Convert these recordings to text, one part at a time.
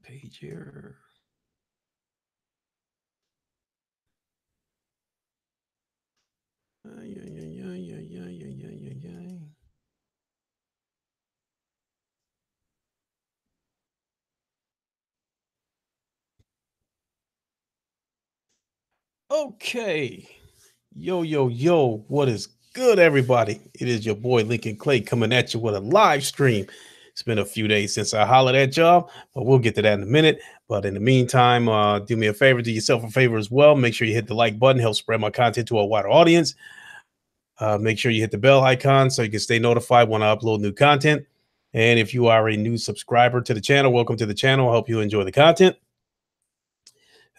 Page here. Okay. Yo. What is good, everybody? It is your boy Lincoln Clay coming at you with a live stream. It's been a few days since I hollered at y'all, but we'll get to that in a minute. But in the meantime, do me a favor, do yourself a favor as well. Make sure you hit the like button, help spread my content to a wider audience. Make sure you hit the bell icon so you can stay notified when I upload new content. And if you are a new subscriber to the channel, welcome to the channel. I hope you enjoy the content.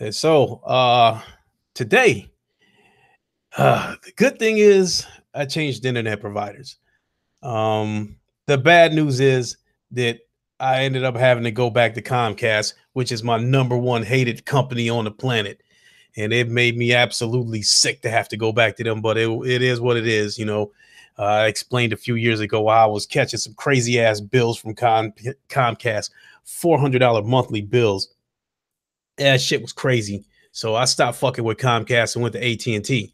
And so today, the good thing is I changed internet providers. The bad news is that I ended up having to go back to Comcast, which is my number one hated company on the planet. And it made me absolutely sick to have to go back to them, but it is what it is. You know, I explained a few years ago how I was catching some crazy ass bills from Comcast, $400 monthly bills. That shit was crazy. So I stopped fucking with Comcast and went to AT&T.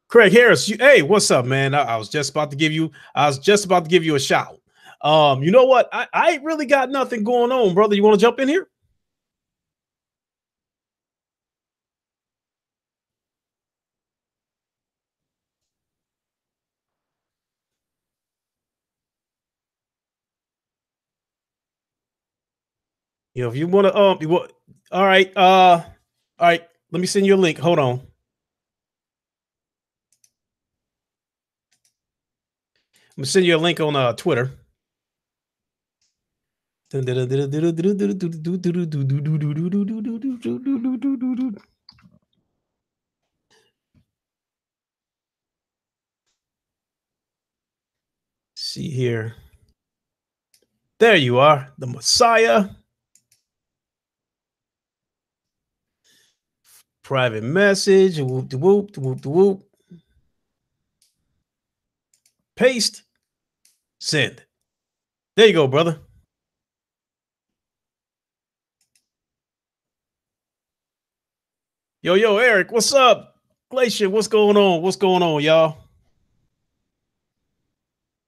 Craig Harris, hey, what's up, man? I was just about to give you a shout. You know what? I ain't really got nothing going on, brother. You want to jump in here? You know, if you want to, all right. Let me send you a link. Hold on. I'm gonna send you a link on Twitter. See here. There you are, the Messiah. Private message. Whoop. Paste. Send. There you go, brother. Yo, Eric, what's up? Glacier, what's going on? What's going on, y'all?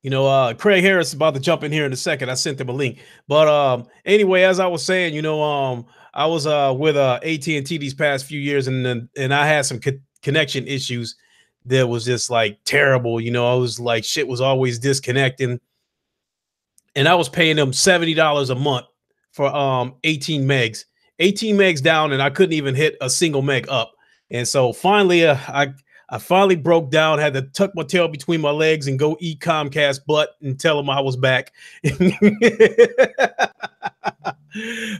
You know, Craig Harris is about to jump in here in a second. I sent him a link. But anyway, as I was saying, you know, I was with AT&T these past few years, and I had some connection issues that was just like terrible. You know, I was like, shit was always disconnecting. And I was paying them $70 a month for 18 megs. 18 megs down, and I couldn't even hit a single meg up. And so finally, I finally broke down, had to tuck my tail between my legs and go eat Comcast butt and tell them I was back.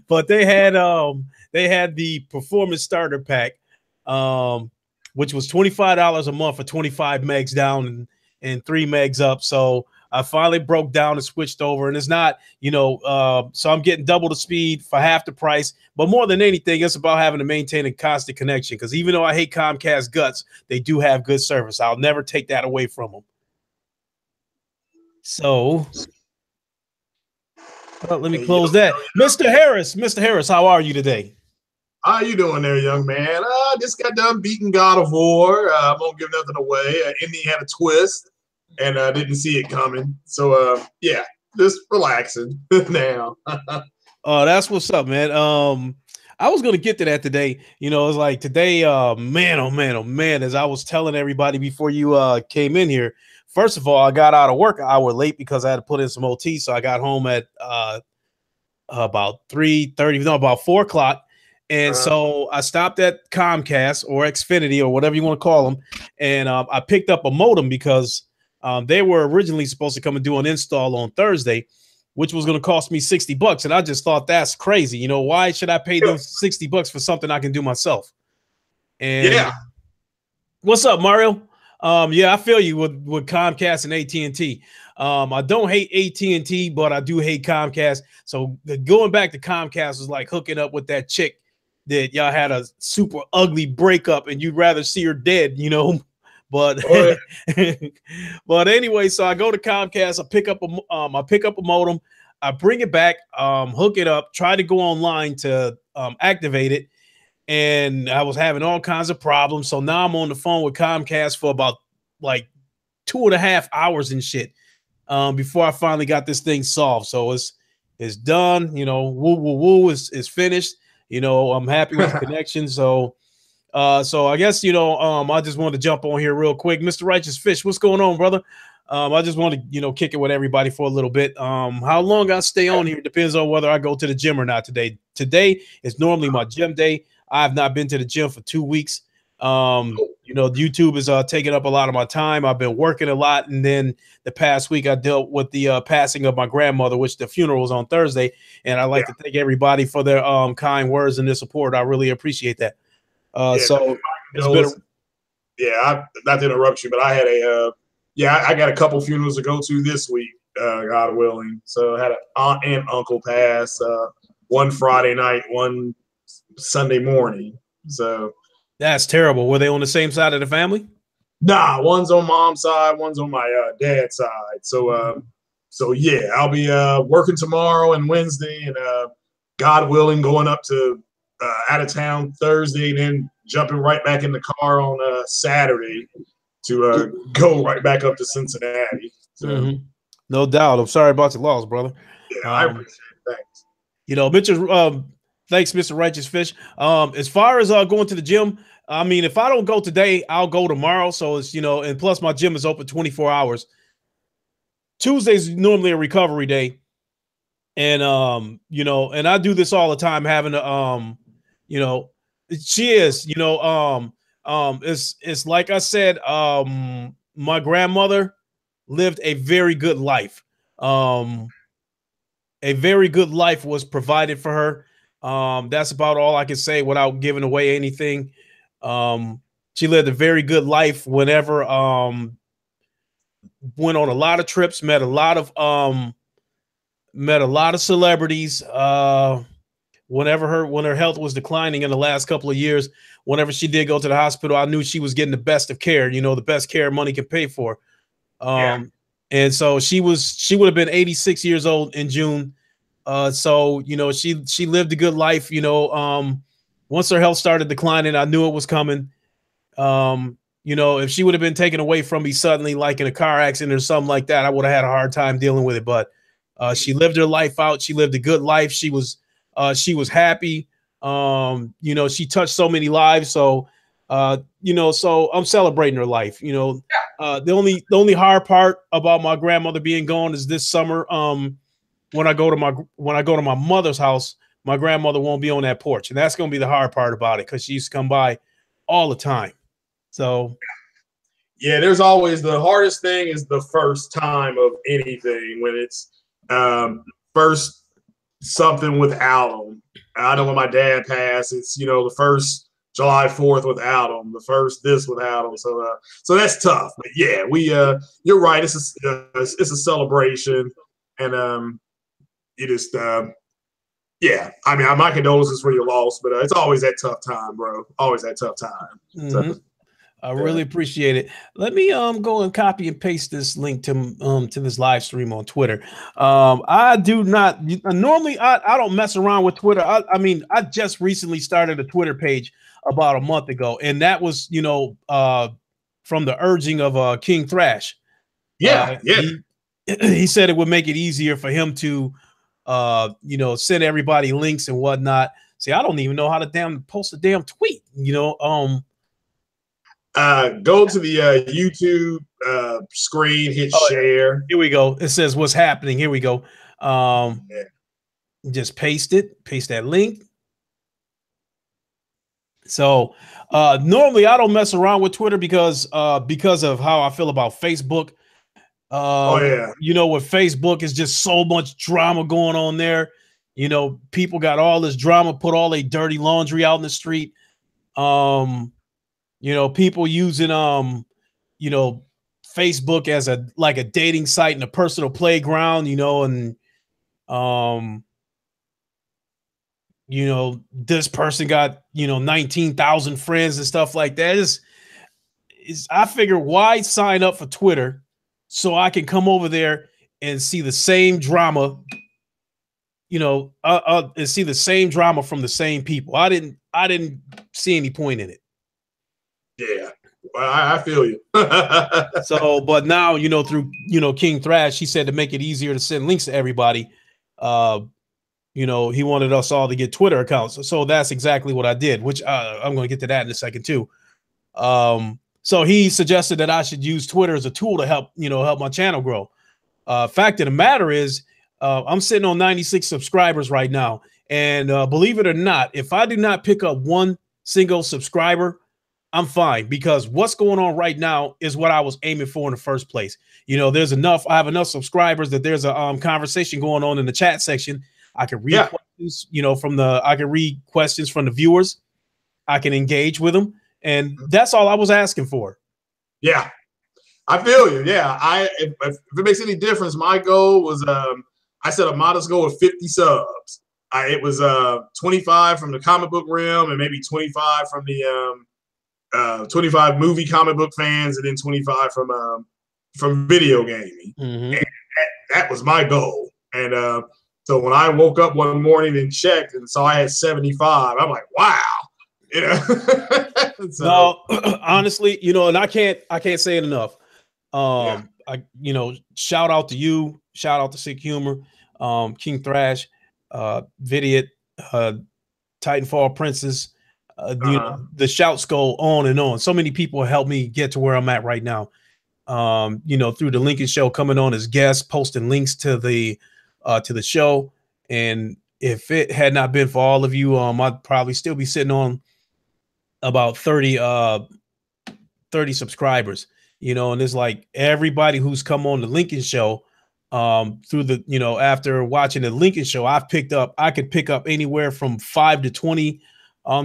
But they had the performance starter pack, which was $25 a month for 25 megs down and 3 megs up. So I finally broke down and switched over, and it's not, you know, so I'm getting double the speed for half the price. But more than anything, it's about having to maintain a constant connection, because even though I hate Comcast guts, they do have good service. I'll never take that away from them. So let me close that. Mr. Harris, how are you today? How you doing there, young man? I just got done beating God of War. I won't give nothing away. Ending had a twist, and I didn't see it coming. So, yeah, just relaxing now. Oh, that's what's up, man. I was gonna get to that today. You know, it's like today, man, oh man. As I was telling everybody before you came in here, first of all, I got out of work an hour late because I had to put in some OT. So I got home at about 3:30, no, about 4 o'clock. And so I stopped at Comcast or Xfinity or whatever you want to call them, and I picked up a modem because they were originally supposed to come and do an install on Thursday, which was going to cost me $60. And I just thought, that's crazy. You know, why should I pay them $60 for something I can do myself? And yeah. What's up, Mario? Yeah, I feel you with Comcast and AT&T. I don't hate AT&T, but I do hate Comcast. So going back to Comcast was like hooking up with that chick that y'all had a super ugly breakup and you'd rather see her dead, you know. But but anyway, so I go to Comcast, I pick up a modem. I bring it back, hook it up, try to go online to activate it, and I was having all kinds of problems. So now I'm on the phone with Comcast for about like 2.5 hours and shit before I finally got this thing solved. So it's done. You know, woo woo woo is finished. You know, I'm happy with the connection. So I guess, you know, I just wanted to jump on here real quick. Mr. Righteous Fish, what's going on, brother? I just want to, you know, kick it with everybody for a little bit. How long I stay on here depends on whether I go to the gym or not today. Today is normally my gym day. I have not been to the gym for 2 weeks. You know, YouTube is taking up a lot of my time. I've been working a lot, and then the past week I dealt with the passing of my grandmother, which the funeral was on Thursday. And I'd like to thank everybody for their kind words and their support. I really appreciate that. So it's been not to interrupt you, but I had I got a couple funerals to go to this week, God willing. So I had an aunt and uncle pass, one Friday night, one Sunday morning. So that's terrible. Were they on the same side of the family? Nah, one's on mom's side, one's on my dad's side. So yeah, I'll be working tomorrow and Wednesday, and God willing, going up to out of town Thursday, and then jumping right back in the car on Saturday to go right back up to Cincinnati. So, no doubt. I'm sorry about your loss, brother. Yeah, I appreciate it. Thanks. You know, thanks, Mr. Righteous Fish. As far as going to the gym, I mean, if I don't go today, I'll go tomorrow. So it's, you know, and plus my gym is open 24 hours. Tuesday's normally a recovery day. And, you know, and I do this all the time, having to, you know, she is, you know, it's like I said, my grandmother lived a very good life. A very good life was provided for her. That's about all I can say without giving away anything. She lived a very good life. Whenever went on a lot of trips, met a lot of celebrities. When her health was declining in the last couple of years, whenever she did go to the hospital, I knew she was getting the best of care, you know, the best care money can pay for. And so she would have been 86 years old in June. So, you know, she lived a good life, you know. Once her health started declining, I knew it was coming. You know, if she would have been taken away from me suddenly, like in a car accident or something like that, I would have had a hard time dealing with it. But she lived her life out. She lived a good life. She was happy. You know, she touched so many lives. So, you know, so I'm celebrating her life. You know, the only hard part about my grandmother being gone is this summer. When I go to my mother's house, my grandmother won't be on that porch, and that's going to be the hard part about it, because she used to come by all the time. So, yeah, there's always the hardest thing is the first time of anything, when it's first something without them. I know when my dad passed, it's, you know, the first July 4th without him, the first this without him. So that's tough. But yeah, you're right. It's a celebration, and it is yeah. I mean, my condolences for your loss, but it's always that tough time, bro. Always that tough time. So, I really appreciate it. Let me go and copy and paste this link to this live stream on Twitter. I do not normally I don't mess around with Twitter. I mean, I just recently started a Twitter page about a month ago, and that was, you know, from the urging of King Thrash. Yeah. He said it would make it easier for him to you know, send everybody links and whatnot. See, I don't even know how to post a damn tweet, you know. Go to the YouTube screen, hit share. Here we go. It says what's happening. Here we go. Just paste that link. So normally I don't mess around with Twitter because of how I feel about Facebook. You know, with Facebook, is just so much drama going on there. You know, people got all this drama, put all their dirty laundry out in the street. You know, people using you know, Facebook as a dating site and a personal playground, you know, and you know, this person got, you know, 19,000 friends and stuff like that. I figure, why sign up for Twitter so I can come over there and see the same drama see the same drama from the same people. I didn't see any point in it. Yeah, I feel you. So, but now, through, King Thrash, he said to make it easier to send links to everybody, he wanted us all to get Twitter accounts. So that's exactly what I did, which I'm going to get to that in a second too. So he suggested that I should use Twitter as a tool to help my channel grow. Fact of the matter is, I'm sitting on 96 subscribers right now. And believe it or not, if I do not pick up one single subscriber, I'm fine, because what's going on right now is what I was aiming for in the first place. I have enough subscribers that there's a conversation going on in the chat section. I can read questions, I can read questions from the viewers. I can engage with them. And that's all I was asking for. Yeah, I feel you. Yeah. If it makes any difference, my goal was, I set a modest goal of 50 subs. It was 25 from the comic book realm, and maybe 25 from the 25 movie comic book fans, and then 25 from video gaming. Mm-hmm. And that was my goal. And so when I woke up one morning and checked and saw I had 75, I'm like, wow. So, no, honestly, and I can't say it enough. Shout out to you, shout out to Sick Humor, King Thrash, Vidiot, Titanfall Princess, the shouts go on and on. So many people helped me get to where I'm at right now. Through the Lincoln Show, coming on as guests, posting links to the show. And if it had not been for all of you, I'd probably still be sitting on about 30 subscribers, and it's like everybody who's come on the Lincoln Show, through the, after watching the Lincoln Show, I could pick up anywhere from 5 to 20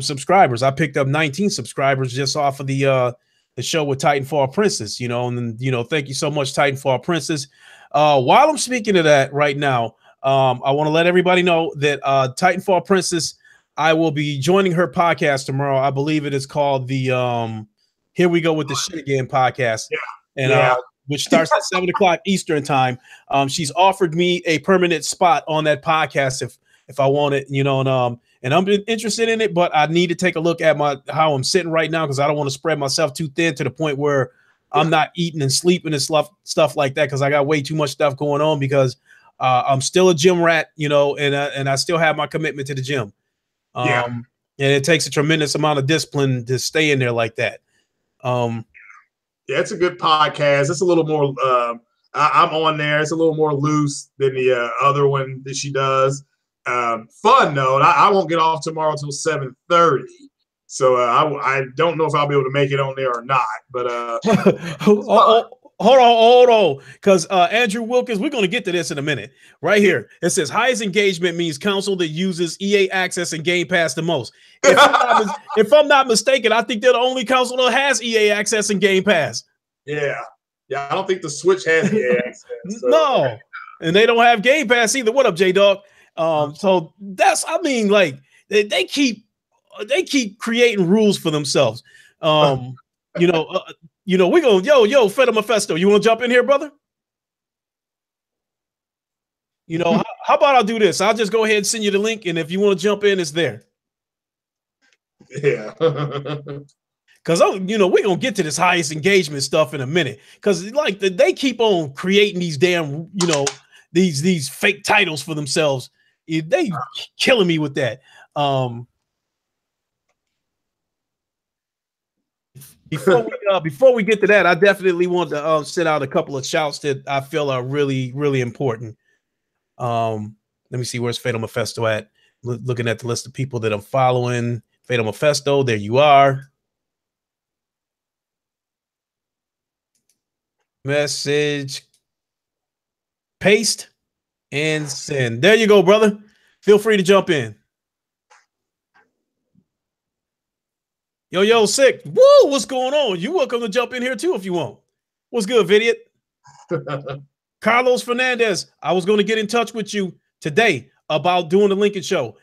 subscribers. I picked up 19 subscribers just off of the show with Titanfall Princess, and then, thank you so much, Titanfall Princess. While I'm speaking of that right now, I want to let everybody know that Titanfall Princess, I will be joining her podcast tomorrow. I believe it is called the Here We Go With the Shit Again podcast. Yeah. Which starts at 7 o'clock Eastern time. She's offered me a permanent spot on that podcast if I want it, and I'm interested in it, but I need to take a look at how I'm sitting right now, because I don't want to spread myself too thin to the point where I'm not eating and sleeping and stuff like that, because I got way too much stuff going on, because I'm still a gym rat, and I still have my commitment to the gym. And it takes a tremendous amount of discipline to stay in there like that. It's a good podcast. It's a little more, I'm on there. It's a little more loose than the other one that she does. Fun though. I won't get off tomorrow till 7:30. So I don't know if I'll be able to make it on there or not, but hold on, because Andrew Wilkins, we're going to get to this in a minute. Right here, it says highest engagement means console that uses EA Access and Game Pass the most. If I'm not mistaken, I think they're the only console that has EA Access and Game Pass. Yeah, I don't think the Switch has EA Access. So. No, and they don't have Game Pass either. What up, J-Dog? So that's, like, they keep creating rules for themselves. We're going, yo, Feta Mephisto, you want to jump in here, brother? How about I'll do this? I'll just go ahead and send you the link, and if you want to jump in, it's there. Yeah. Because, we're going to get to this highest engagement stuff in a minute. Because, they keep on creating these damn, these fake titles for themselves. They killing me with that. Before we get to that, I definitely want to send out a couple of shouts that I feel are really, really important. Let me see, where's Fatal Mephisto at? Looking at the list of people that I'm following. Fatal Mephisto, there you are. Message, paste, and send. There you go, brother. Feel free to jump in. Yo, Sick. Woo, what's going on? You're welcome to jump in here too if you want. What's good, Vidiot? Carlos Fernandez, I was going to get in touch with you today about doing the Lincoln Show.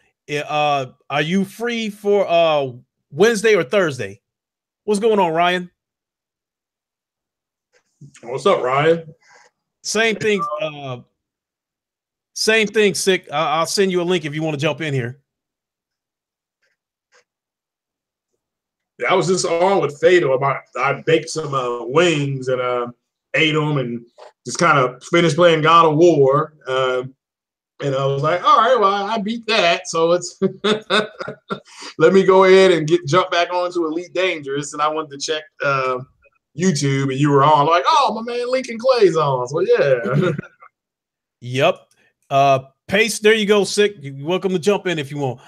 Are you free for Wednesday or Thursday? What's going on, Ryan? What's up, Ryan? Same thing. Same thing, Sick. I'll send you a link if you want to jump in here. I was just on with Fatal. I baked some wings and ate them and just kind of finished playing God of War. And I was like, all right, well, I beat that. So it's let me go ahead and jump back onto Elite Dangerous. And I wanted to check YouTube, and you were on. Like, oh, my man Lincoln Clay's on. So yeah. Yep. Pace, there you go, Sick. You're welcome to jump in if you want.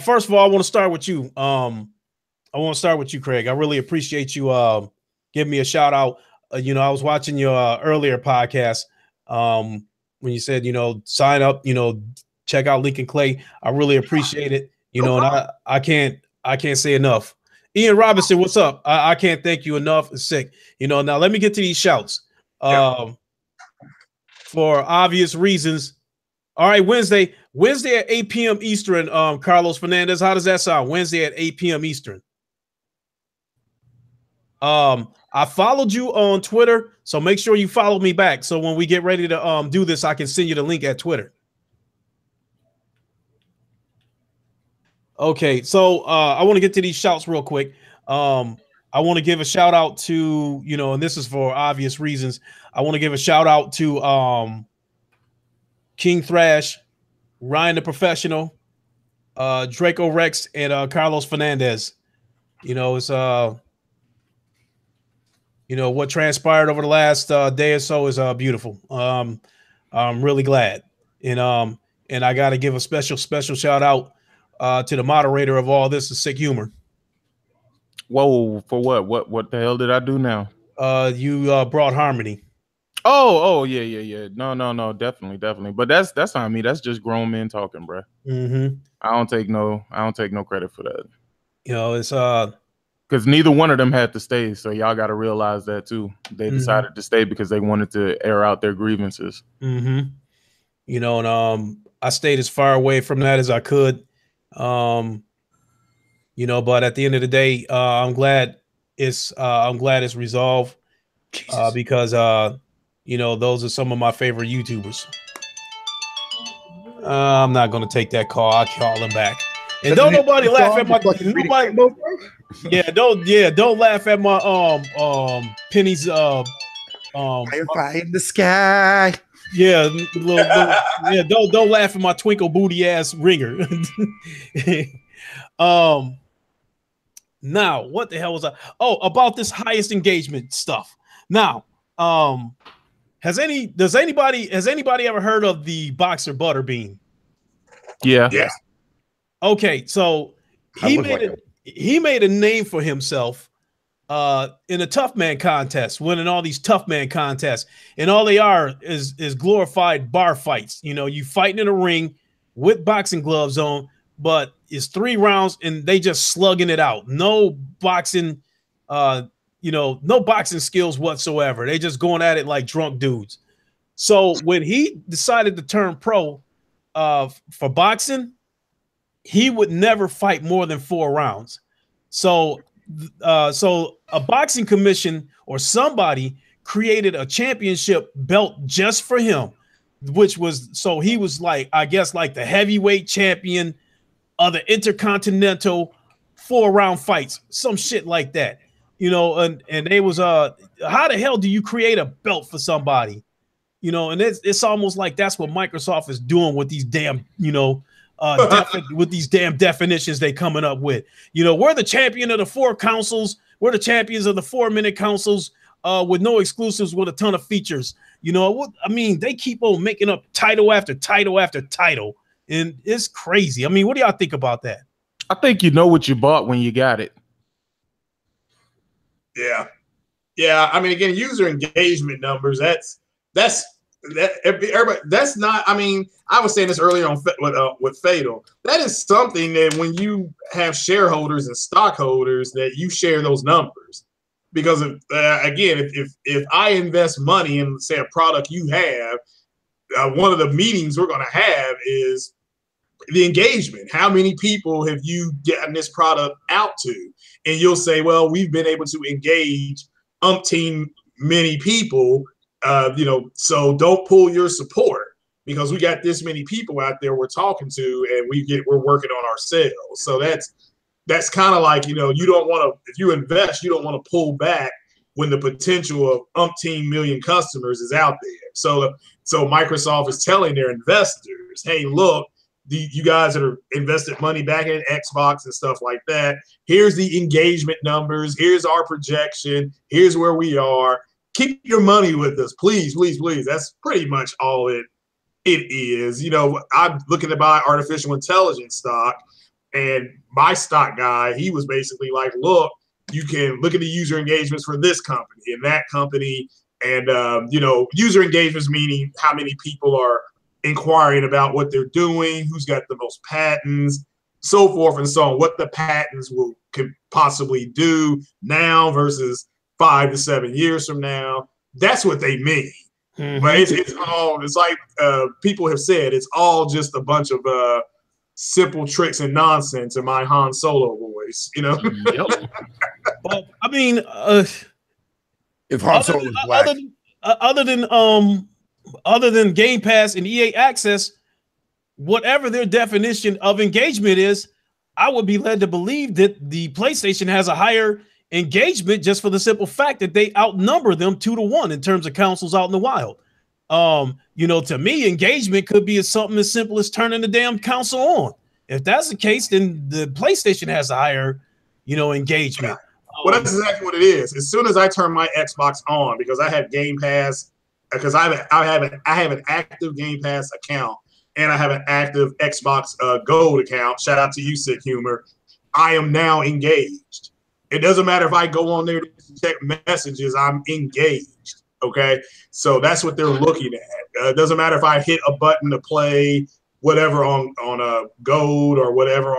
First of all, I want to start with you. I want to start with you, Craig. I really appreciate you giving me a shout out. I was watching your earlier podcast when you said, sign up, check out Lincoln Clay. I really appreciate it. And I can't say enough. Ian Robinson, what's up? I can't thank you enough. It's Sick. Now let me get to these shouts. For obvious reasons. All right, Wednesday at 8 p.m. Eastern, Carlos Fernandez. How does that sound? Wednesday at 8 p.m. Eastern. I followed you on Twitter, so make sure you follow me back. So when we get ready to do this, I can send you the link at Twitter. Okay, so I want to get to these shouts real quick. I want to give a shout out to, and this is for obvious reasons. I want to give a shout out to King Thrash, Ryan the Professional, Draco Rex, and Carlos Fernandez. It's what transpired over the last day or so is beautiful. I'm really glad, and I got to give a special shout out to the moderator of all this, is Sick Humor. Whoa, for what? What the hell did I do now? You brought harmony. Oh, yeah. No, definitely. But that's not me. That's just grown men talking, bro. Mm-hmm. I don't take no credit for that. It's because neither one of them had to stay, so y'all got to realize that too. They decided to stay because they wanted to air out their grievances. Mm-hmm. And I stayed as far away from that as I could. But at the end of the day, I'm glad it's resolved because those are some of my favorite YouTubers. I'm not gonna take that call. I'll call him back. And don't nobody laugh at my don't laugh at my Penny's fire in the sky. Yeah, don't laugh at my twinkle booty ass ringer. Now what the hell was I? Oh, about this highest engagement stuff. Now, has anybody ever heard of the boxer Butterbean? Yeah. Okay, so he made a name for himself in a tough man contest, winning all these tough man contests, and all they are is glorified bar fights. You fighting in a ring with boxing gloves on, but it's 3 rounds and they just slugging it out. No boxing, no boxing skills whatsoever. They just going at it like drunk dudes. So when he decided to turn pro for boxing, he would never fight more than 4 rounds. So a boxing commission or somebody created a championship belt just for him, which was, so he was like, I guess, like the heavyweight champion of the Intercontinental 4-round fights, some shit like that. And they was how the hell do you create a belt for somebody? And it's almost like that's what Microsoft is doing with these damn, with these damn definitions they coming up with. We're the champion of the 4 councils. We're the champions of the 4-minute councils with no exclusives, with a ton of features. They keep on making up title after title after title, and it's crazy. What do y'all think about that? I think you know what you bought when you got it. Yeah. Again, user engagement numbers. That's everybody. That's not. I was saying this earlier on with Fatal. That is something that when you have shareholders and stockholders, that you share those numbers, because if I invest money in, say, a product you have, one of the meetings we're going to have is the engagement. How many people have you gotten this product out to? And you'll say, well, we've been able to engage umpteen many people. So don't pull your support, because we got this many people out there we're talking to, and we're working on our sales. So that's kind of like, you don't want to, if you invest, you don't want to pull back when the potential of umpteen million customers is out there. So Microsoft is telling their investors, hey, look, you guys that are invested money back in Xbox and stuff like that, here's the engagement numbers, here's our projection, here's where we are. Keep your money with us, please, please, please. That's pretty much all it is. I'm looking to buy artificial intelligence stock, and my stock guy, he was basically like, look, you can look at the user engagements for this company and that company. And, user engagements meaning how many people are inquiring about what they're doing, who's got the most patents, so forth and so on, what the patents could possibly do now versus 5 to 7 years from now. That's what they mean. Mm-hmm. But it's like people have said, it's all just a bunch of simple tricks and nonsense in my Han Solo voice, Yep. Well, I mean, if Han Solo was black. Other than Game Pass and EA Access, whatever their definition of engagement is, I would be led to believe that the PlayStation has a higher engagement just for the simple fact that they outnumber them 2-1 in terms of consoles out in the wild. To me, engagement could be something as simple as turning the damn console on. If that's the case, then the PlayStation has a higher, engagement. Well, that's exactly what it is. As soon as I turn my Xbox on, because I have Game Pass, because I have an active Game Pass account, and I have an active Xbox Gold account. Shout out to you, Sick Humor. I am now engaged. It doesn't matter if I go on there to check messages, I'm engaged. Okay, so that's what they're looking at. It doesn't matter if I hit a button to play whatever on a Gold or whatever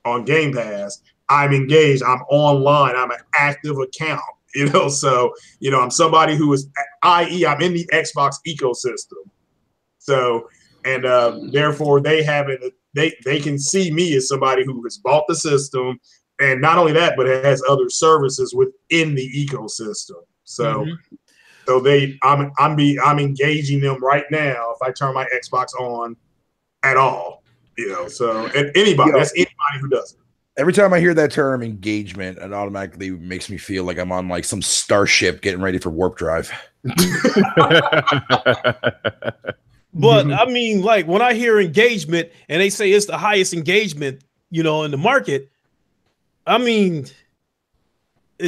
on Game Pass. I'm engaged. I'm online. I'm an active account. So I'm somebody who is, i.e., I'm in the Xbox ecosystem. So, and therefore they can see me as somebody who has bought the system, and not only that, but it has other services within the ecosystem. So, I'm engaging them right now if I turn my Xbox on at all. So and anybody, that's anybody who does it. Every time I hear that term engagement, it automatically makes me feel like I'm on like some starship getting ready for warp drive. But I mean, like when I hear engagement and they say it's the highest engagement, in the market, I mean,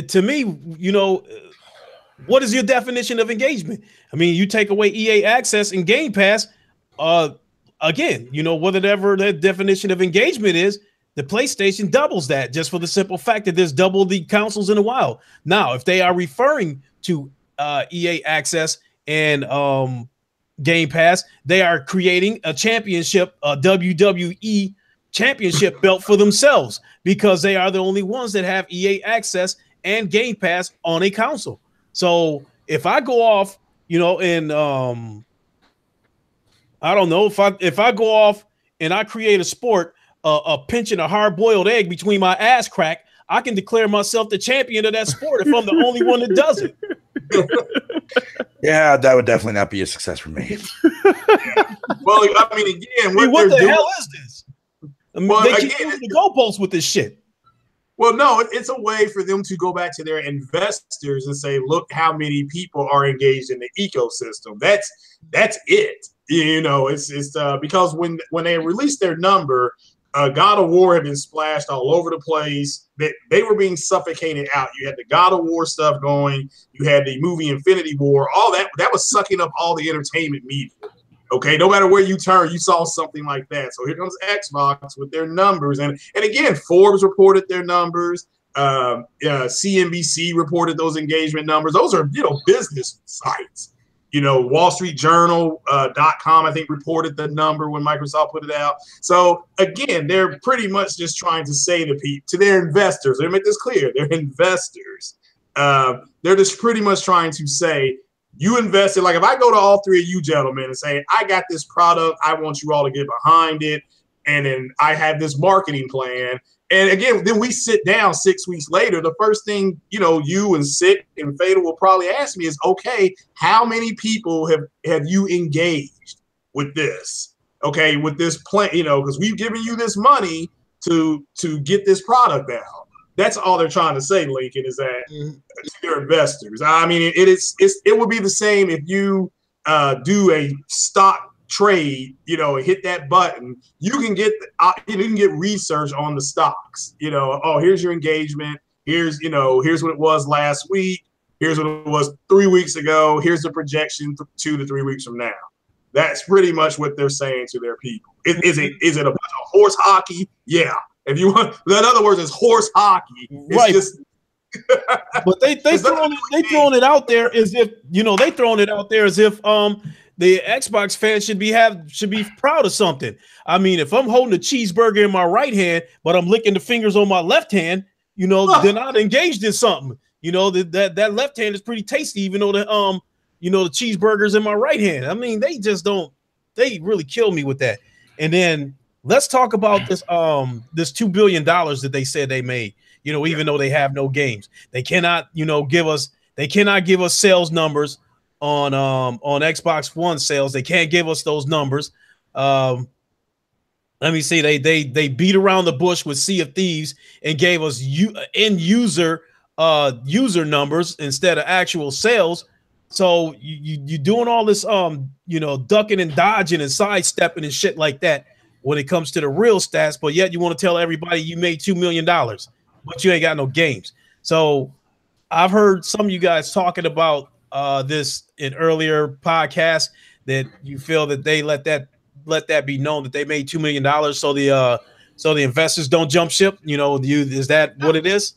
to me, what is your definition of engagement? I mean, you take away EA Access and Game Pass, again, whatever that definition of engagement is, the PlayStation doubles that just for the simple fact that there's double the consoles in the wild. Now, if they are referring to EA Access and Game Pass, they are creating a championship, a WWE championship belt for themselves because they are the only ones that have EA Access and Game Pass on a console. So if I go off, and I don't know, if I go off and I create a sport, a pinch and a hard-boiled egg between my ass crack, I can declare myself the champion of that sport if I'm the only one that does it. Yeah, that would definitely not be a success for me. Well, I mean, again, what the hell is this? I mean, they keep moving the goalposts with this shit. Well, no, it's a way for them to go back to their investors and say, look how many people are engaged in the ecosystem. That's it. It's because when they released their number, God of War had been splashed all over the place. They were being suffocated out. You had the God of War stuff going. You had the movie Infinity War. All that was sucking up all the entertainment media. Okay, no matter where you turn, you saw something like that. So here comes Xbox with their numbers, and again, Forbes reported their numbers. CNBC reported those engagement numbers. Those are business sites. WallStreetJournal.com, I think, reported the number when Microsoft put it out. So again, they're pretty much just trying to say to their investors, let me make this clear, they're investors. They're just pretty much trying to say, you invested, like if I go to all three of you gentlemen and say, I got this product, I want you all to get behind it, and then I have this marketing plan. And again, then we sit down 6 weeks later. The first thing, you and Sick and Fatal will probably ask me is, okay, how many people have you engaged? with this. Okay, with this plan, because we've given you this money to get this product out. That's all they're trying to say, Lincoln, is that to their investors. I mean, it would be the same if you do a stock trade, and hit that button. You can get research on the stocks. Oh, here's your engagement. Here's what it was last week. Here's what it was 3 weeks ago. Here's the projection 2 to 3 weeks from now. That's pretty much what they're saying to their people. Is it a bunch of horse hockey? Yeah. If you want, in other words, it's horse hockey. It's right. Just, but they throwing it out there as if the Xbox fans should be proud of something. I mean, if I'm holding a cheeseburger in my right hand, but I'm licking the fingers on my left hand, then I'd engaged in something. That left hand is pretty tasty, even though the cheeseburgers in my right hand. I mean, they really kill me with that. And then let's talk about this $2 billion that they said they made, even though they have no games. They cannot, give us sales numbers on Xbox One sales. They can't give us those numbers. Let me see. They beat around the bush with Sea of Thieves and gave us end user numbers instead of actual sales. So you doing all this ducking and dodging and sidestepping and shit like that when it comes to the real stats, but yet you want to tell everybody you made $2 million, but you ain't got no games. So I've heard some of you guys talking about this in earlier podcasts, that you feel that they let that be known that they made $2 million, so the investors don't jump ship. Is that what it is?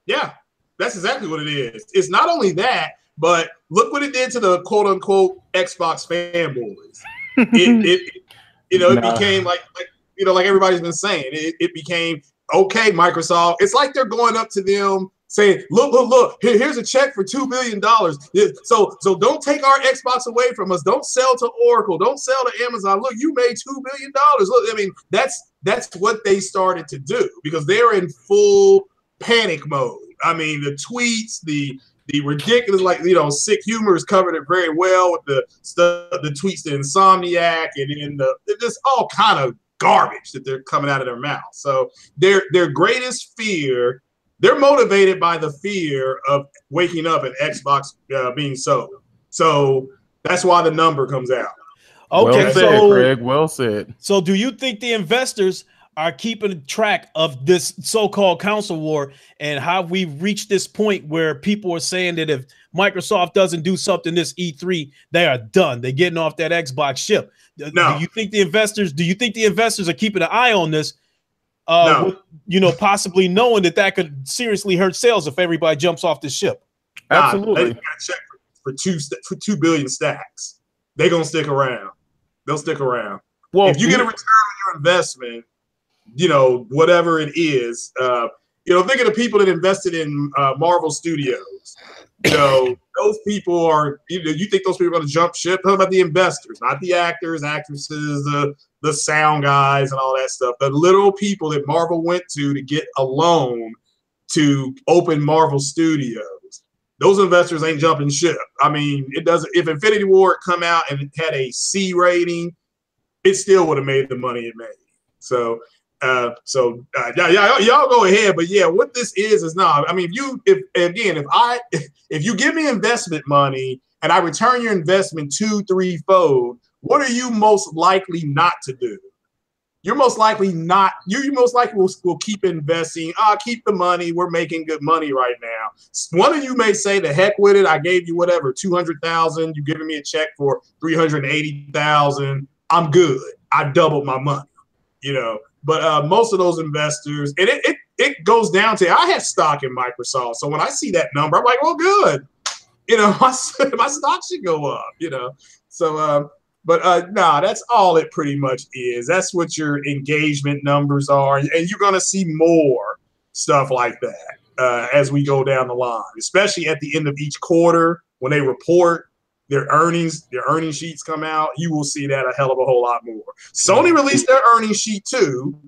Yeah, that's exactly what it is. It's not only that, but look what it did to the quote unquote Xbox fanboys. It became like everybody's been saying, it became, okay, Microsoft. It's like they're going up to them saying, look, here's a check for $2 billion. So don't take our Xbox away from us. Don't sell to Oracle. Don't sell to Amazon. Look, you made $2 billion. Look, I mean, that's what they started to do, because they're in full panic mode. I mean, the tweets, the ridiculous, sick humor has covered it very well with the tweets to Insomniac, and then just all kind of garbage that they're coming out of their mouth. So their greatest fear, they're motivated by the fear of waking up and Xbox being sold. So that's why the number comes out. Okay, well said, Craig. Well said. So do you think the investors are keeping track of this so-called console war, and how we've reached this point where people are saying that if Microsoft doesn't do something this E3, they are done. They're getting off that Xbox ship. No. Do you think the investors are keeping an eye on this? No. With, possibly knowing that could seriously hurt sales if everybody jumps off the ship. Absolutely. They got checked for 2 billion stacks. They're gonna stick around. They'll stick around. Well, if you get a return on your investment, whatever it is, think of the people that invested in Marvel Studios. Those people are, you think those people are going to jump ship? How about the investors, not the actors, actresses, the sound guys and all that stuff. The little people that Marvel went to get a loan to open Marvel Studios. Those investors ain't jumping ship. I mean, it doesn't. If Infinity War had come out and it had a C rating, it still would have made the money it made. So y'all go ahead. But yeah, what this is not. I mean, if you give me investment money and I return your investment 2-3-fold, what are you most likely not to do? You're most likely not. You most likely will keep investing. Keep the money. We're making good money right now. One of you may say, "The heck with it. I gave you whatever, 200,000. You giving me a check for 380,000. I'm good. I doubled my money." But most of those investors, and it goes down to, I have stock in Microsoft, so when I see that number, I'm like, well, good. My stock should go up. So. But that's all it pretty much is. That's what your engagement numbers are. And you're going to see more stuff like that as we go down the line, especially at the end of each quarter when they report their earnings sheets come out. You will see that a hell of a whole lot more. Sony released their earnings sheet too,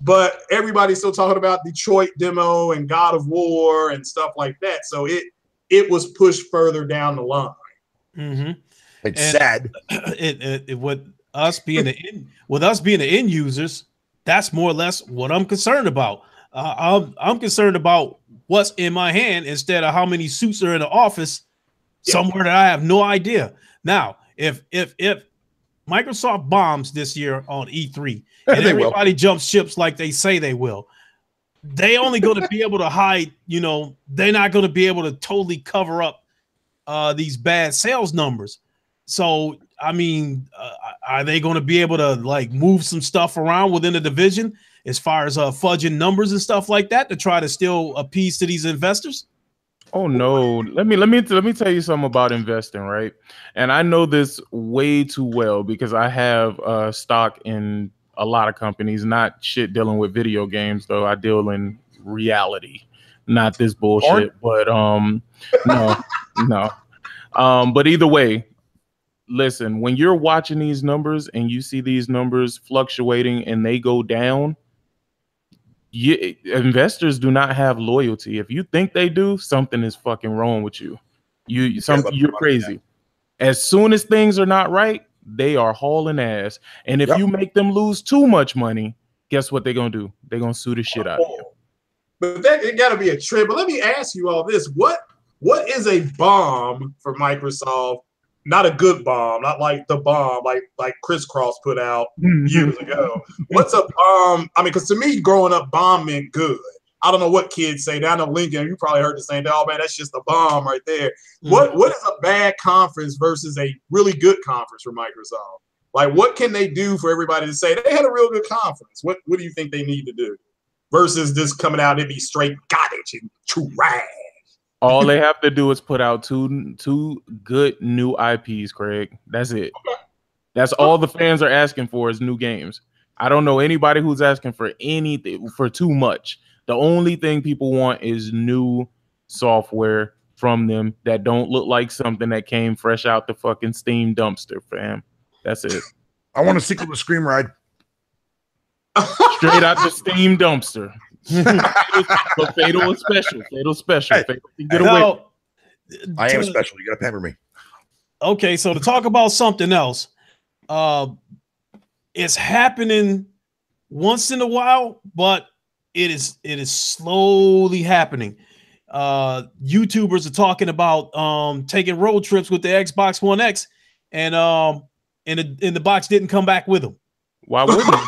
but everybody's still talking about Detroit demo and God of War and stuff like that. So it was pushed further down the line. Mm-hmm. It's sad. us being the end users, that's more or less what I'm concerned about. I'm concerned about what's in my hand instead of how many suits are in the office somewhere that I have no idea. Now, if Microsoft bombs this year on E3 and everybody jumps ships like they say they will, they only going to be able to hide, they're not going to be able to totally cover up these bad sales numbers. So, I mean, are they going to be able to like move some stuff around within the division as far as fudging numbers and stuff like that to try to still appease to these investors? Oh no! Let me tell you something about investing, right? And I know this way too well because I have stock in a lot of companies. Not shit dealing with video games though. I deal in reality, not this bullshit. But no. But either way, listen. When you're watching these numbers and you see these numbers fluctuating and they go down. Investors do not have loyalty. If you think they do, something is fucking wrong with you. You're crazy. As soon as things are not right, they are hauling ass. And if you make them lose too much money, guess what they're gonna do? They're gonna sue the shit out of you. But it gotta be a trip. But let me ask you all this: what is a bomb for Microsoft? Not a good bomb, not like the bomb like Chris Cross put out years ago. What's a bomb? I mean, because to me, growing up, bomb meant good. I don't know what kids say. Now I know Lincoln, you probably heard the same thing. Oh man, that's just a bomb right there. What is a bad conference versus a really good conference for Microsoft? Like, what can they do for everybody to say they had a real good conference? What do you think they need to do versus this coming out and be straight garbage and trash? All they have to do is put out two good new IPs, Craig. That's it. That's all the fans are asking for is new games. I don't know anybody who's asking for anything for too much. The only thing people want is new software from them that don't look like something that came fresh out the fucking Steam dumpster, fam. That's it. I want a sequel to Scream Ride. Straight out the Steam dumpster. Fatal is special. Fatal special. Hey, Fatal can get away. I am special. You gotta pamper me. Okay, so to talk about something else, it's happening once in a while, but it is slowly happening. YouTubers are talking about taking road trips with the Xbox One X, and the box didn't come back with them. Why wouldn't they?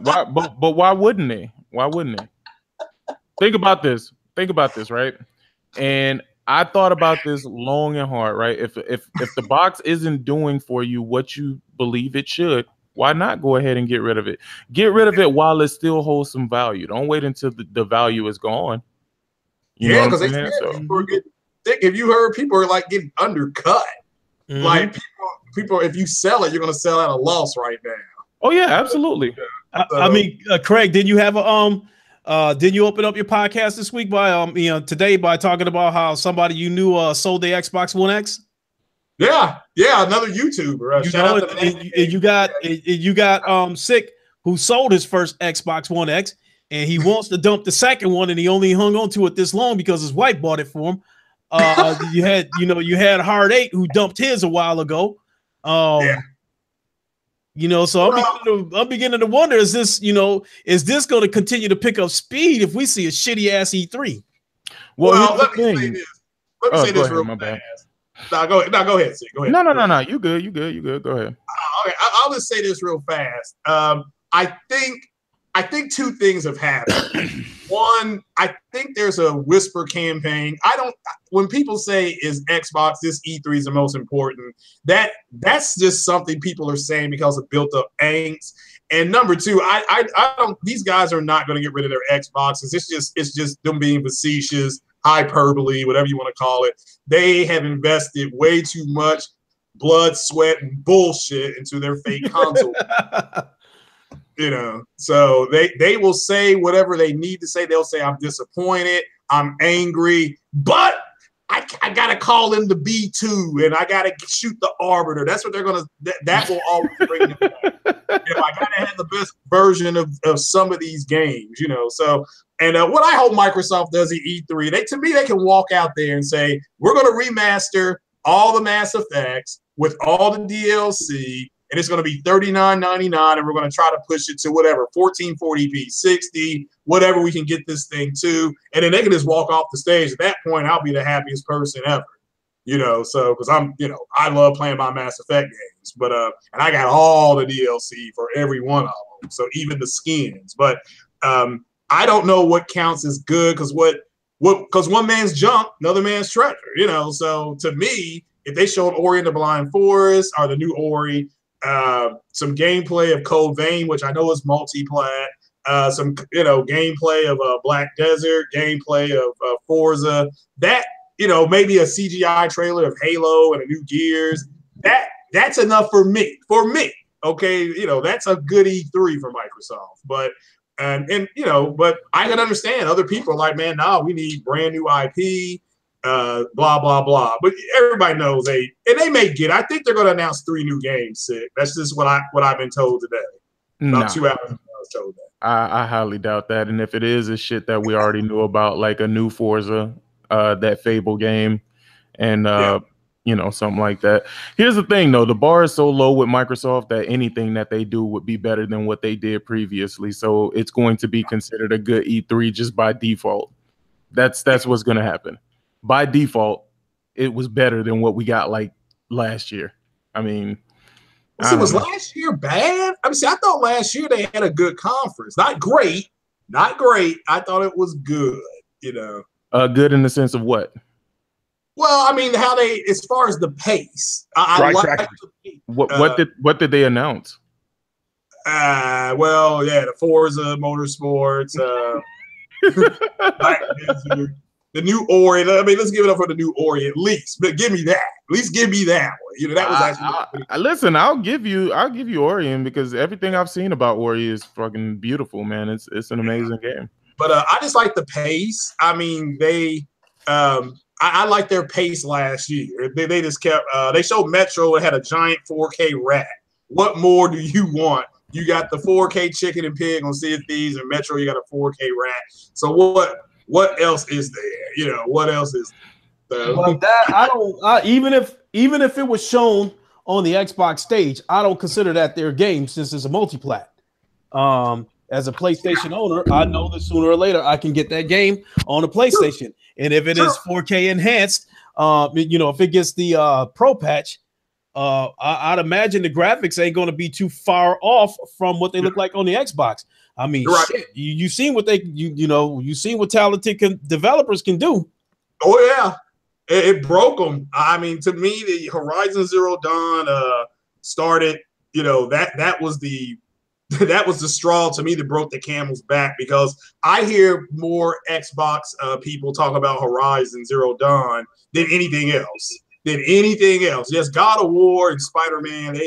But why wouldn't they? Why wouldn't they? Think about this, right? And I thought about this long and hard, right? If the box isn't doing for you what you believe it should, why not go ahead and get rid of it? Get rid of it while it still holds some value. Don't wait until the value is gone. Yeah, because people are getting thick. If you heard, people are like getting undercut. Like people, if you sell it, you're going to sell at a loss right now. Oh yeah, absolutely. I mean, Craig, didn't you have didn't you open up your podcast this week by today by talking about how somebody you knew sold their Xbox One X? Yeah, another YouTuber. You got Sick, who sold his first Xbox One X, and he wants to dump the second one, and he only hung on to it this long because his wife bought it for him. You had Hard 8 who dumped his a while ago. So I'm beginning to wonder, is this going to continue to pick up speed if we see a shitty ass E3? Well, let me say this. Let me say this real fast. Go ahead, Sid. Go ahead. No. You good. Go ahead. Okay, I'll just say this real fast. I think two things have happened. One, I think there's a whisper campaign. When people say is Xbox, this E3 is the most important, that's just something people are saying because of built up angst. And number two, I don't, these guys are not going to get rid of their Xboxes. It's just them being facetious, hyperbole, whatever you want to call it. They have invested way too much blood, sweat, and bullshit into their fake console. So they will say whatever they need to say. They'll say, I'm disappointed, I'm angry, but I gotta call in the B2 and I gotta shoot the Arbiter. That's what they're gonna. That will always bring them back. I gotta have the best version of some of these games. So what I hope Microsoft does at E3, they can walk out there and say, we're gonna remaster all the Mass Effects with all the DLC. and it's going to be $39.99, and we're going to try to push it to whatever 1440p, 60, whatever we can get this thing to, and then they can just walk off the stage. At that point, I'll be the happiest person ever. So because I love playing my Mass Effect games, but and I got all the DLC for every one of them, so even the skins. But I don't know what counts as good, because because one man's junk, another man's treasure. So to me, if they showed Ori and the Blind Forest or the new Ori, some gameplay of Code Vein, which I know is multi-plat, some gameplay of Black Desert, gameplay of Forza, that. Maybe a CGI trailer of Halo and a new Gears. That's enough for me. Okay, that's a good E3 for Microsoft. But but I can understand other people are like, man, we need brand new IP, blah blah blah. But everybody knows they may get. I think they're going to announce 3 new games. Sid. That's just what I've been told today. About 2 hours ago, I was told that. I highly doubt that. And if it is, it's shit that we already knew about, like a new Forza. That Fable game, and something like that. Here's the thing, though: the bar is so low with Microsoft that anything that they do would be better than what they did previously. So it's going to be considered a good E3 just by default. That's what's going to happen. By default, it was better than what we got like last year. I mean, was last year bad? I thought last year they had a good conference. Not great. I thought it was good. Good in the sense of what? Well, how they, as far as the pace, What did they announce? The Forza Motorsports, the new Ori. Let's give it up for the new Ori at least. But give me that. At least give me that one. That was actually. Listen, I'll give you Ori, because everything I've seen about Ori is fucking beautiful, man. It's an amazing game. But I just like the pace. I like their pace last year. They just kept. They showed Metro. It had a giant 4K rat. What more do you want? You got the 4K chicken and pig on Sea of Thieves, and Metro, you got a 4K rat. So what else is there? What else is there? Well, that even if it was shown on the Xbox stage, I don't consider that their game, since it's a multi-plat. As a PlayStation owner, I know that sooner or later I can get that game on a PlayStation. And if it is 4K enhanced, if it gets the Pro patch, I'd imagine the graphics ain't going to be too far off from what they look like on the Xbox. Shit, you seen what you seen what talented developers can do. Oh yeah, it broke them. To me, the Horizon Zero Dawn started. That was the straw to me that broke the camel's back, because I hear more Xbox people talk about Horizon Zero Dawn than anything else. Yes, God of War and Spider-Man,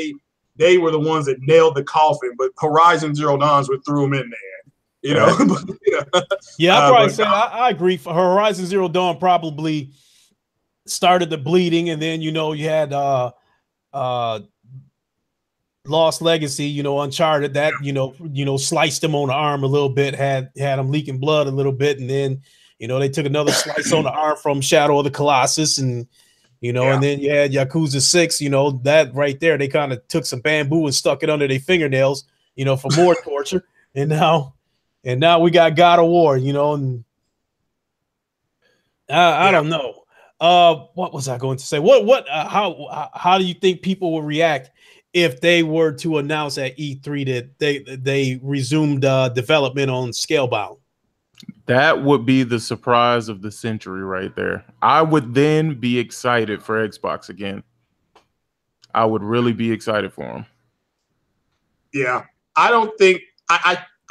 they were the ones that nailed the coffin, but Horizon Zero Dawn's what threw them in there. Yeah, I'd probably say I agree. For Horizon Zero Dawn probably started the bleeding, and then you had Lost Legacy, Uncharted, that sliced him on the arm a little bit, had him leaking blood a little bit, and then they took another slice on the arm from Shadow of the Colossus, and and then you had Yakuza 6, that right there, they kind of took some bamboo and stuck it under their fingernails, for more torture, and now we got God of War, and I don't know. What was I going to say? How do you think people will react if they were to announce at E3 that they resumed development on Scalebound? That would be the surprise of the century right there. I would then be excited for Xbox again. I would really be excited for them. Yeah, I don't think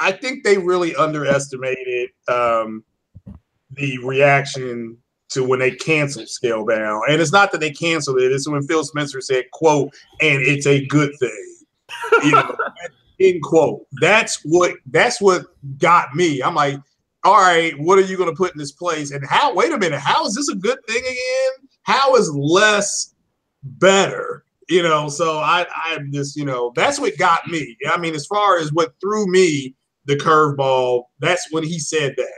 I think they really underestimated the reaction to when they canceled Scalebound. And it's not that they canceled it. It's when Phil Spencer said, quote, and it's a good thing. End quote. That's what got me. I'm like, all right, what are you going to put in this place? And wait a minute, how is this a good thing again? How is less better? So I'm just, that's what got me. As far as what threw me the curveball, that's when he said that.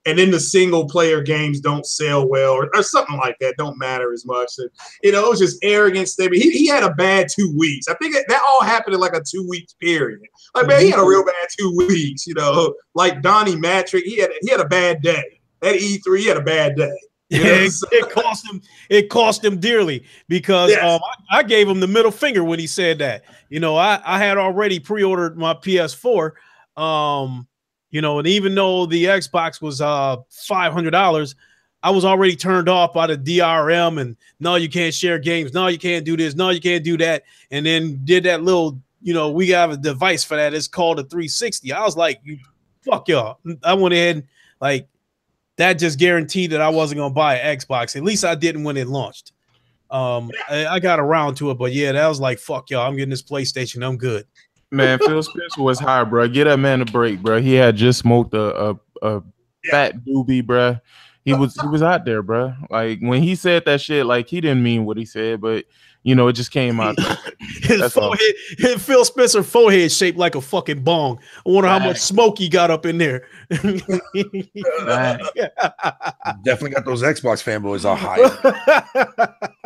and then the single player games don't sell well or something like that, don't matter as much. And, it was just arrogance. He had a bad 2 weeks. I think that all happened in like a 2 weeks period. Like, man, he had a real bad 2 weeks, like Donnie Matrick. He had a bad day. At E3, he had a bad day. Yeah, it cost him dearly because I gave him the middle finger when he said that. I had already pre-ordered my PS4. And even though the Xbox was $500, I was already turned off by the DRM and no, you can't share games. No, you can't do this. No, you can't do that. And then did that little, we have a device for that. It's called a 360. I was like, fuck y'all. I went ahead and that just guaranteed that I wasn't going to buy an Xbox. At least I didn't when it launched. I got around to it, but yeah, that was like, fuck y'all. I'm getting this PlayStation. I'm good. Man, Phil Spencer was high, bro. Get that man a break, bro. He had just smoked a fat doobie, bro. He was out there, bro. Like when he said that shit, like he didn't mean what he said, but it just came out. His Phil Spencer forehead shaped like a fucking bong. I wonder how much smoke he got up in there. Definitely got those Xbox fanboys all high.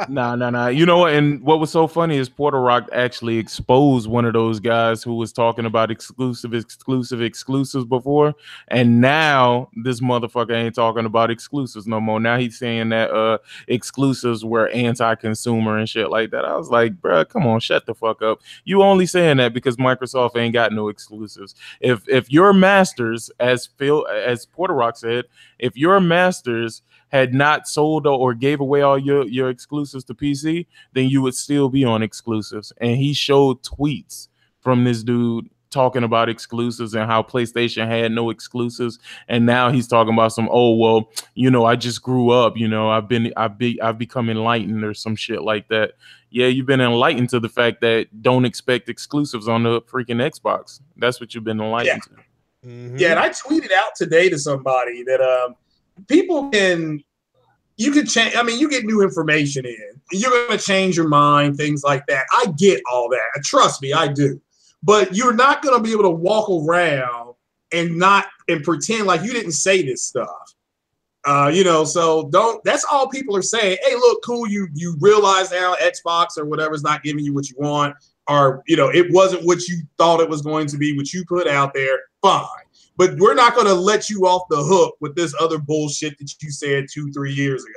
Nah. You know what? And what was so funny is Porter Rock actually exposed one of those guys who was talking about exclusives before, and now this motherfucker ain't talking about exclusives no more. Now he's saying that exclusives were anti-consumer and shit like that. I was like, bro, come on, shut the fuck up. You only saying that because Microsoft ain't got no exclusives. If your masters, as Porter Rock said, if your masters had not sold or gave away all your exclusives to PC, then you would still be on exclusives. And he showed tweets from this dude talking about exclusives and how PlayStation had no exclusives, and now he's talking about some I just grew up, I've become enlightened or some shit like that. Yeah, you've been enlightened to the fact that don't expect exclusives on the freaking Xbox. That's what you've been enlightened to. Mm-hmm. Yeah, and I tweeted out today to somebody that you can change. I mean, you get new information in, you're going to change your mind, things like that. I get all that. Trust me, I do. But you're not going to be able to walk around and pretend like you didn't say this stuff. So that's all people are saying. Hey, look, cool. You realize now Xbox or whatever is not giving you what you want, or, it wasn't what you thought it was going to be, what you put out there. Fine. But we're not going to let you off the hook with this other bullshit that you said 2-3 years ago.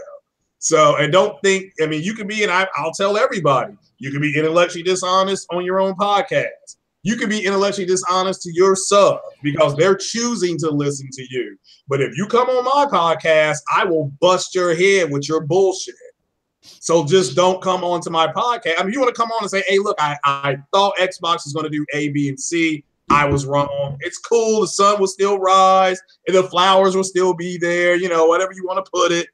So, and don't think, you can be, and I'll tell everybody, you can be intellectually dishonest on your own podcast. You can be intellectually dishonest to your sub because they're choosing to listen to you. But if you come on my podcast, I will bust your head with your bullshit. So just don't come on to my podcast. You want to come on and say, hey, look, I thought Xbox was going to do A, B, and C. I was wrong. It's cool. The sun will still rise and the flowers will still be there, whatever you want to put it,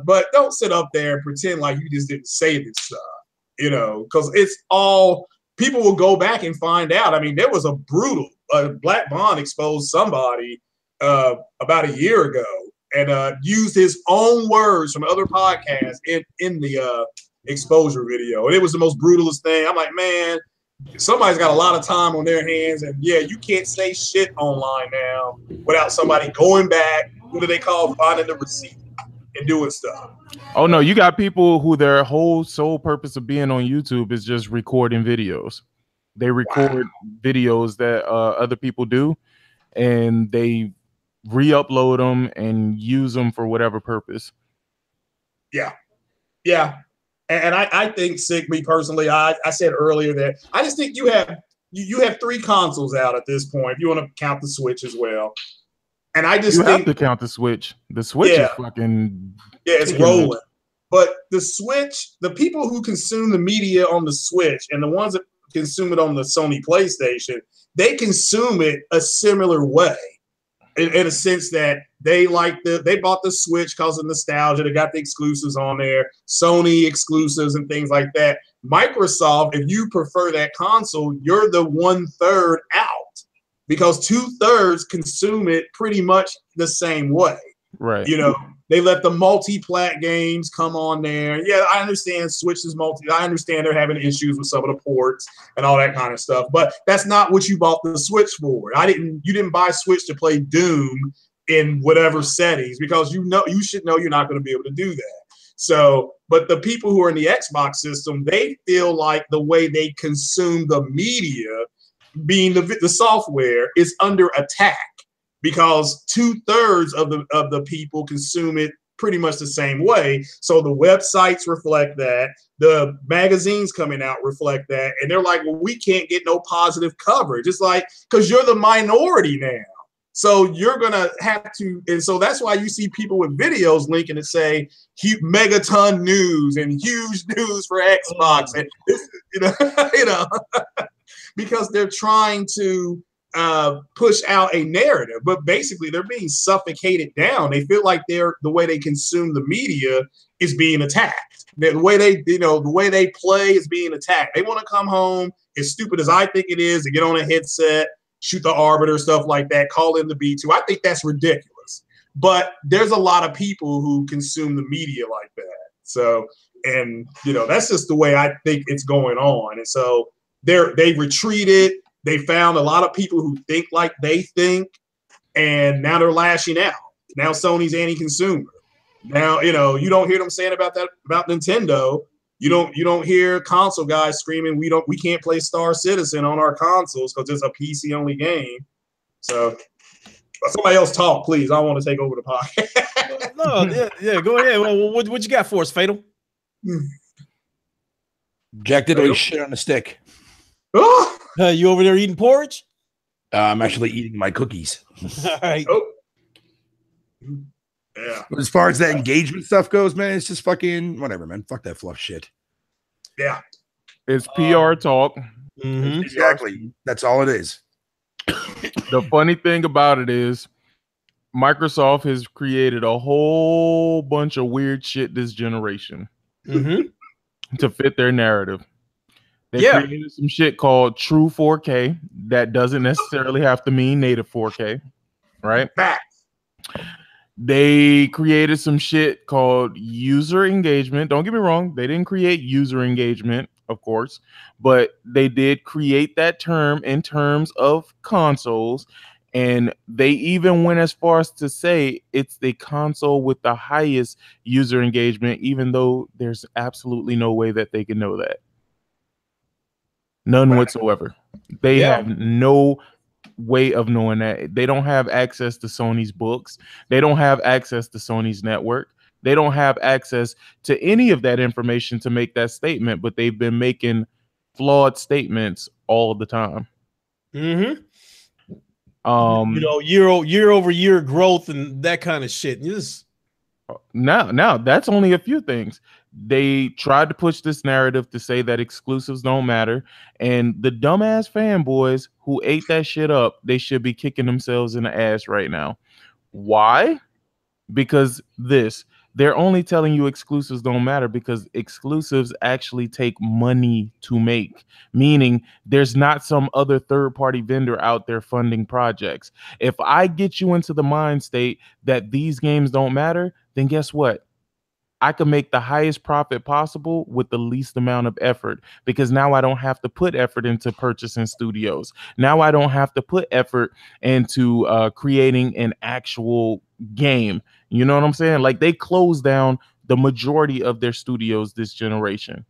but don't sit up there and pretend like you just didn't say this stuff, because it's all. People will go back and find out. There was a brutal Black Bond exposed somebody about a year ago and used his own words from other podcasts in the exposure video. And it was the most brutalest thing. I'm like, man, somebody's got a lot of time on their hands. And yeah, you can't say shit online now without somebody going back. What do they call finding the receipt and doing stuff? Oh no, you got people who their whole sole purpose of being on YouTube is just recording videos. They record videos that other people do, and they re-upload them and use them for whatever purpose. Yeah. And I think, Sick, me personally, I said earlier that I just think you have 3 consoles out at this point, if you want to count the Switch as well. And I just have to count the Switch. The Switch is fucking it's rolling. But the Switch, the people who consume the media on the Switch and the ones that consume it on the Sony PlayStation, they consume it a similar way. In a sense that they bought the Switch because of nostalgia. They got the exclusives on there, Sony exclusives and things like that. Microsoft, if you prefer that console, you're the 1/3 out because 2/3 consume it pretty much the same way. Right. They let the multi-plat games come on there. Yeah, I understand Switch is I understand they're having issues with some of the ports and all that kind of stuff, but that's not what you bought the Switch for. You didn't buy Switch to play Doom in whatever settings, because you should know you're not going to be able to do that. So, but the people who are in the Xbox system, they feel like the way they consume the media, being the software, is under attack, because 2/3 of the people consume it pretty much the same way. So the websites reflect that, the magazines coming out reflect that, and they're like, well, we can't get no positive coverage. It's like, because you're the minority now. So you're gonna have to, and so that's why you see people with videos linking to say megaton news and huge news for Xbox, and you know, because they're trying to push out a narrative, but basically they're being suffocated down. They feel like the way they consume the media is being attacked. The way they play is being attacked. They want to come home, as stupid as I think it is, to get on a headset, shoot the Arbiter, stuff like that, call in the B2. I think that's ridiculous. But there's a lot of people who consume the media like that. So, and that's just the way I think it's going on. And so they retreated. They found a lot of people who think like they think, and now they're lashing out. Now Sony's anti-consumer. Now, you don't hear them saying about that about Nintendo. You don't hear console guys screaming, we can't play Star Citizen on our consoles because it's a PC only game. So somebody else talk, please. I don't want to take over the podcast. No, yeah, go ahead. Well, what you got for us, Fatal? Jack did always shit on a stick. You over there eating porridge? I'm actually eating my cookies. All right. Oh. Yeah. But as far as that engagement stuff goes, man, it's just fucking whatever, man. Fuck that fluff shit. Yeah. It's PR talk. Mm-hmm. Exactly. That's all it is. The funny thing about it is Microsoft has created a whole bunch of weird shit this generation to fit their narrative. They created some shit called True 4K that doesn't necessarily have to mean native 4K, right? Back. They created some shit called user engagement. Don't get me wrong. They didn't create user engagement, of course, but they did create that term in terms of consoles. And they even went as far as to say it's the console with the highest user engagement, even though there's absolutely no way that they can know that. None whatsoever. They have no way of knowing that. They don't have access to Sony's books. They don't have access to Sony's network. They don't have access to any of that information to make that statement, but they've been making flawed statements all the time. Mm-hmm. Year over year growth and that kind of shit. Now that's only a few things. They tried to push this narrative to say that exclusives don't matter, and the dumbass fanboys who ate that shit up, they should be kicking themselves in the ass right now. Why? Because they're only telling you exclusives don't matter because exclusives actually take money to make, meaning there's not some other third-party vendor out there funding projects. If I get you into the mind state that these games don't matter, then guess what? I can make the highest profit possible with the least amount of effort, because now I don't have to put effort into purchasing studios. Now I don't have to put effort into creating an actual game. You know what I'm saying? Like, they closed down the majority of their studios this generation.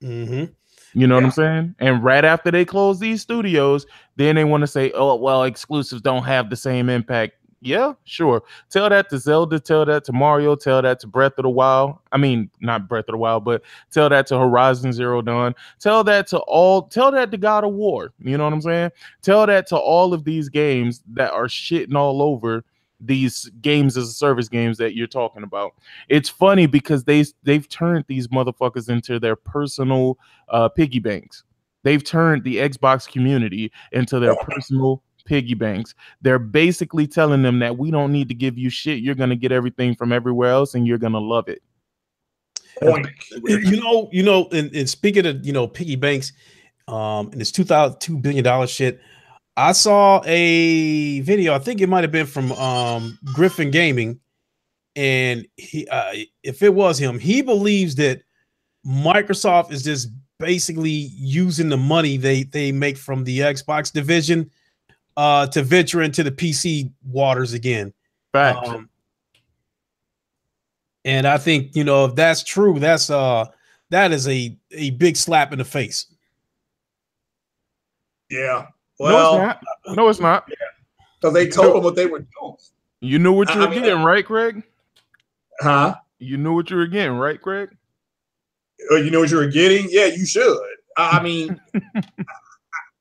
Mm-hmm. You know what I'm saying? And right after they close these studios, then they want to say, oh, well, exclusives don't have the same impact. Yeah, sure. Tell that to Zelda, tell that to Mario, tell that to Breath of the Wild. I mean, not Breath of the Wild, but tell that to Horizon Zero Dawn. Tell that to God of War. You know what I'm saying? Tell that to all of these games that are shitting all over these games as a service games that you're talking about. It's funny because they've turned these motherfuckers into their personal piggy banks. They've turned the Xbox community into their personal piggy banks. They're basically telling them that we don't need to give you shit. You're going to get everything from everywhere else and you're going to love it. And speaking of, piggy banks, and this $2 billion shit, I saw a video, I think it might have been from Griffin Gaming, and he, if it was him, he believes that Microsoft is just basically using the money they make from the Xbox division to venture into the PC waters again. Facts. And I think, if that's true, that is a big slap in the face. Yeah. No, it's Well, not. No, it's not. because they told them what they were doing. You knew what you were getting, right, Craig? Huh? You knew what you were getting, right, Craig? You know what you were getting? Yeah, you should. I mean,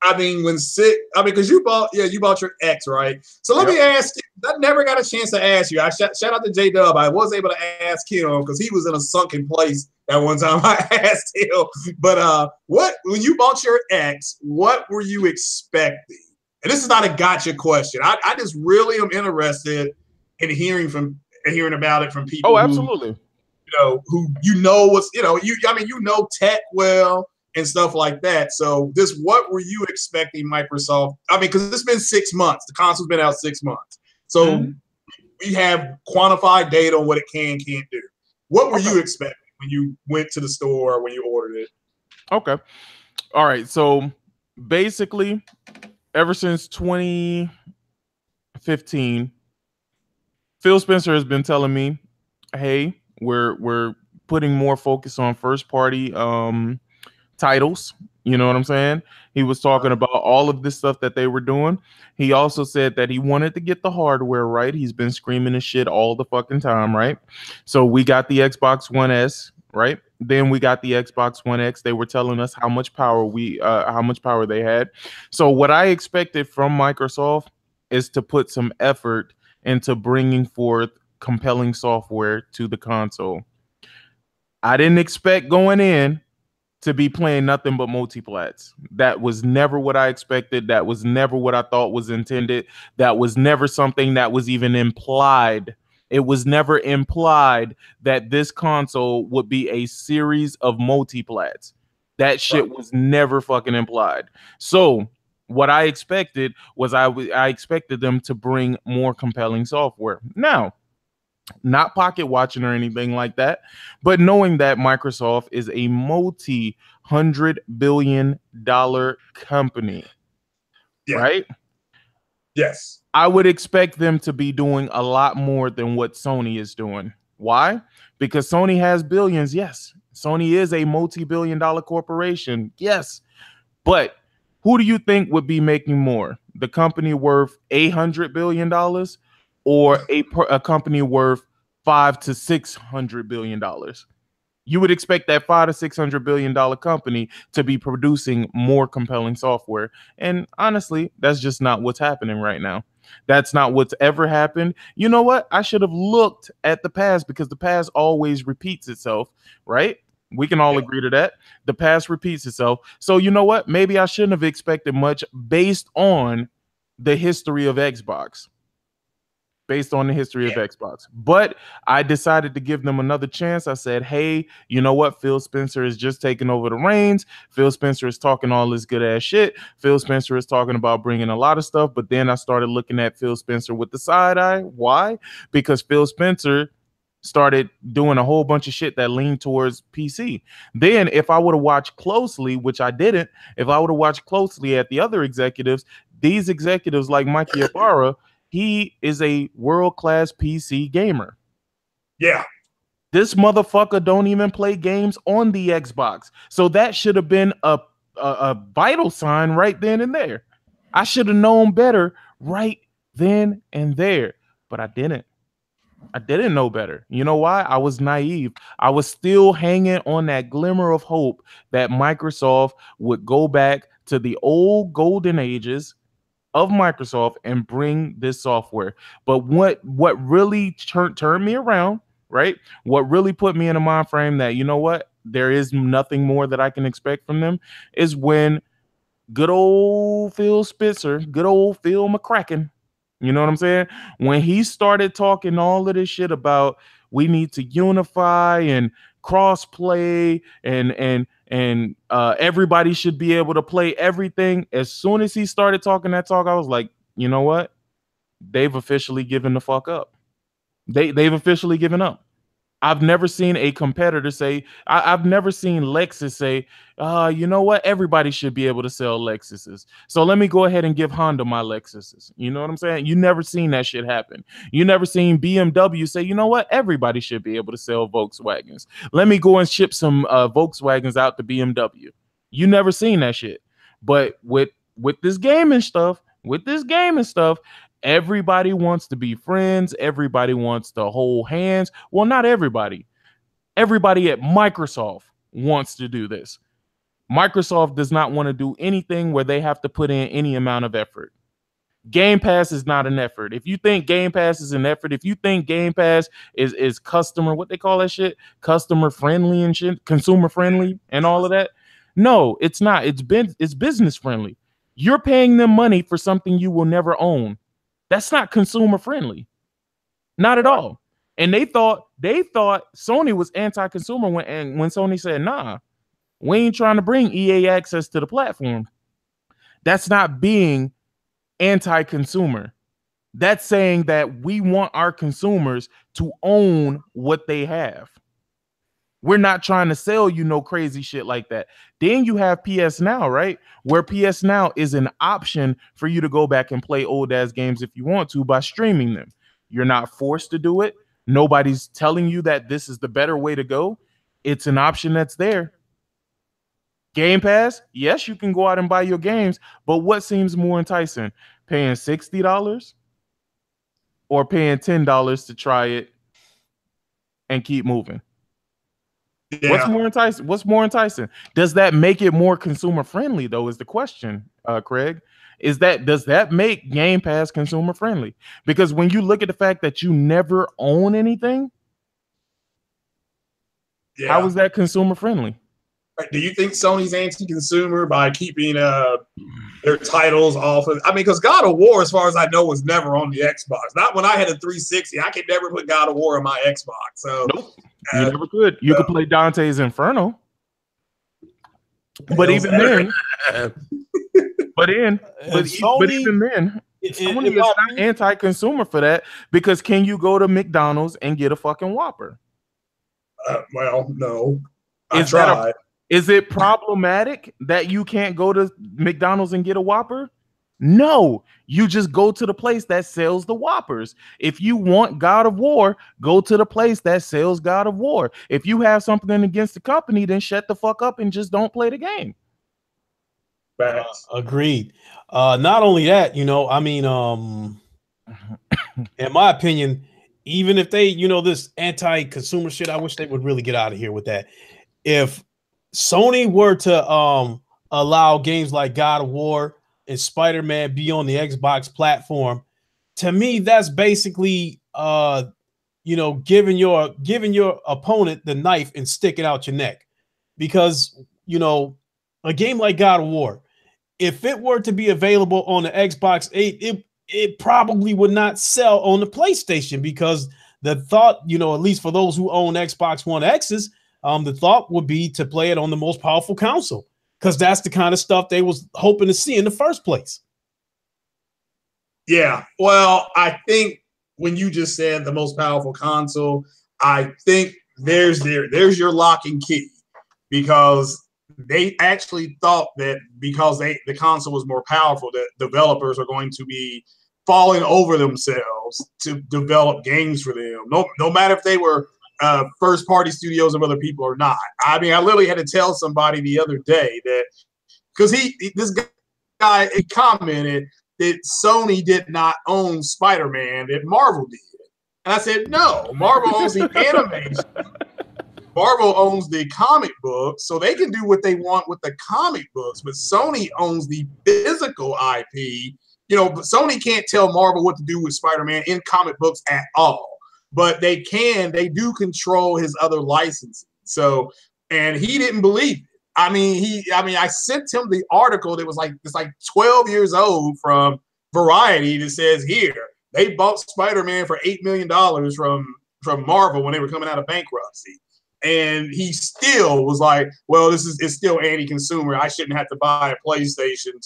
because you bought your ex, right? So let me ask you. I never got a chance to ask you. Shout out to J-Dub. I was able to ask him because he was in a sunken place at one time. I asked him, but when you bought your ex, what were you expecting? And this is not a gotcha question. I just really am interested in hearing about it from people. Oh, absolutely. Who what's tech well and stuff like that. So what were you expecting Microsoft? I mean, because it's been 6 months. The console's been out 6 months. So we have quantified data on what it can't do. What were you expecting when you went to the store, when you ordered it? Okay. All right. So basically, ever since 2015, Phil Spencer has been telling me, hey, we're putting more focus on first party titles. You know what I'm saying? He was talking about all of this stuff that they were doing. He also said that he wanted to get the hardware right. He's been screaming his shit all the fucking time, right? So we got the Xbox One S, right? Then we got the Xbox One X. They were telling us how much power they had. So what I expected from Microsoft is to put some effort into bringing forth compelling software to the console. I didn't expect going in to be playing nothing but multiplats. That was never what I expected. That was never what I thought was intended. That was never something that was even implied. It was never implied that this console would be a series of multiplats. That shit was never fucking implied. So what I expected was I expected them to bring more compelling software. Now, not pocket watching or anything like that, but knowing that Microsoft is a multi-$100 billion company, right? Yes. I would expect them to be doing a lot more than what Sony is doing. Why? Because Sony has billions. Yes. Sony is a multi-billion dollar corporation. Yes. But who do you think would be making more? The company worth $800 billion or a company worth $500 to $600 billion? You would expect that $500 to $600 billion company to be producing more compelling software. And honestly, that's just not what's happening right now. That's not what's ever happened. You know what? I should have looked at the past because the past always repeats itself, right? We can all agree to that. The past repeats itself. So you know what? Maybe I shouldn't have expected much based on the history of Xbox. But I decided to give them another chance. I said, hey, you know what? Phil Spencer is just taking over the reins. Phil Spencer is talking all this good ass shit. Phil Spencer is talking about bringing a lot of stuff. But then I started looking at Phil Spencer with the side eye. Why? Because Phil Spencer started doing a whole bunch of shit that leaned towards PC. Then if I would have watched closely, which I didn't, if I would have watched closely at the other executives, these executives like Mikey Ibarra, he is a world-class PC gamer. Yeah. This motherfucker don't even play games on the Xbox. So that should have been a vital sign right then and there. I should have known better right then and there, but I didn't. I didn't know better. You know why? I was naive. I was still hanging on that glimmer of hope that Microsoft would go back to the old golden ages of Microsoft and bring this software. But what really turned me around, right? What really put me in a mind frame that, you know what, there is nothing more that I can expect from them is when good old Phil Spencer, good old Phil McCracken, you know what I'm saying? When he started talking all of this shit about we need to unify and cross-play and everybody should be able to play everything. As soon as he started talking that talk, I was like, you know what? They've officially given the fuck up. They've officially given up. I've never seen a competitor say, I've never seen Lexus say, you know what? Everybody should be able to sell Lexuses. So let me go ahead and give Honda my Lexuses. You know what I'm saying? You never seen that shit happen. You never seen BMW say, you know what? Everybody should be able to sell Volkswagens. Let me go and ship some Volkswagens out to BMW. You never seen that shit. But with this gaming stuff, everybody wants to be friends. Everybody wants to hold hands. Well, not everybody. Everybody at Microsoft wants to do this. Microsoft does not want to do anything where they have to put in any amount of effort. Game Pass is not an effort. If you think Game Pass is an effort, if you think Game Pass is customer, what they call that shit, customer friendly and shit, consumer friendly and all of that, no, it's not. It's business friendly. You're paying them money for something you will never own. That's not consumer friendly. Not at all. And they thought Sony was anti-consumer when Sony said, nah, we ain't trying to bring EA access to the platform. That's not being anti-consumer. That's saying that we want our consumers to own what they have. We're not trying to sell you no crazy shit like that. Then you have PS Now, right? Where PS Now is an option for you to go back and play old ass games if you want to by streaming them. You're not forced to do it. Nobody's telling you that this is the better way to go. It's an option that's there. Game Pass, yes, you can go out and buy your games, but what seems more enticing? Paying $60 or paying $10 to try it and keep moving? Yeah. What's more enticing? Does that make it more consumer friendly though, is the question, Craig. Does that make Game Pass consumer friendly? Because when you look at the fact that you never own anything, how is that consumer friendly? Do you think Sony's anti-consumer by keeping their titles off of? I mean, because God of War, as far as I know, was never on the Xbox. Not when I had a 360. I could never put God of War on my Xbox. So nope, you never could. You could play Dante's Inferno, but even then, Sony is not anti-consumer for that, because can you go to McDonald's and get a fucking Whopper? Well, no. I tried. Is it problematic that you can't go to McDonald's and get a Whopper? No, you just go to the place that sells the Whoppers. If you want God of War, go to the place that sells God of War. If you have something against the company, then shut the fuck up and just don't play the game. Agreed. Not only that, I mean, in my opinion, even if they, this anti-consumer shit, I wish they would really get out of here with that. If Sony were to allow games like God of War and Spider-Man be on the Xbox platform, to me, that's basically giving your opponent the knife and sticking out your neck. Because a game like God of War, if it were to be available on the Xbox 8, it probably would not sell on the PlayStation, because the thought, at least for those who own Xbox One X's, the thought would be to play it on the most powerful console, because that's the kind of stuff they was hoping to see in the first place. Yeah, well, I think when you just said the most powerful console, I think there's your lock and key, because they actually thought that because the console was more powerful, that developers are going to be falling over themselves to develop games for them. No matter if they were first party studios of other people or not. I mean, I literally had to tell somebody the other day that, because this guy commented that Sony did not own Spider-Man, that Marvel did. And I said, no, Marvel owns the animation. Marvel owns the comic books, so they can do what they want with the comic books, but Sony owns the physical IP. Sony can't tell Marvel what to do with Spider-Man in comic books at all. But they do control his other licenses. So, and he didn't believe it. I sent him the article that was it's like 12 years old from Variety that says, here, they bought Spider-Man for $8 million from Marvel when they were coming out of bankruptcy. And he still was like, well, it's still anti-consumer. I shouldn't have to buy a PlayStation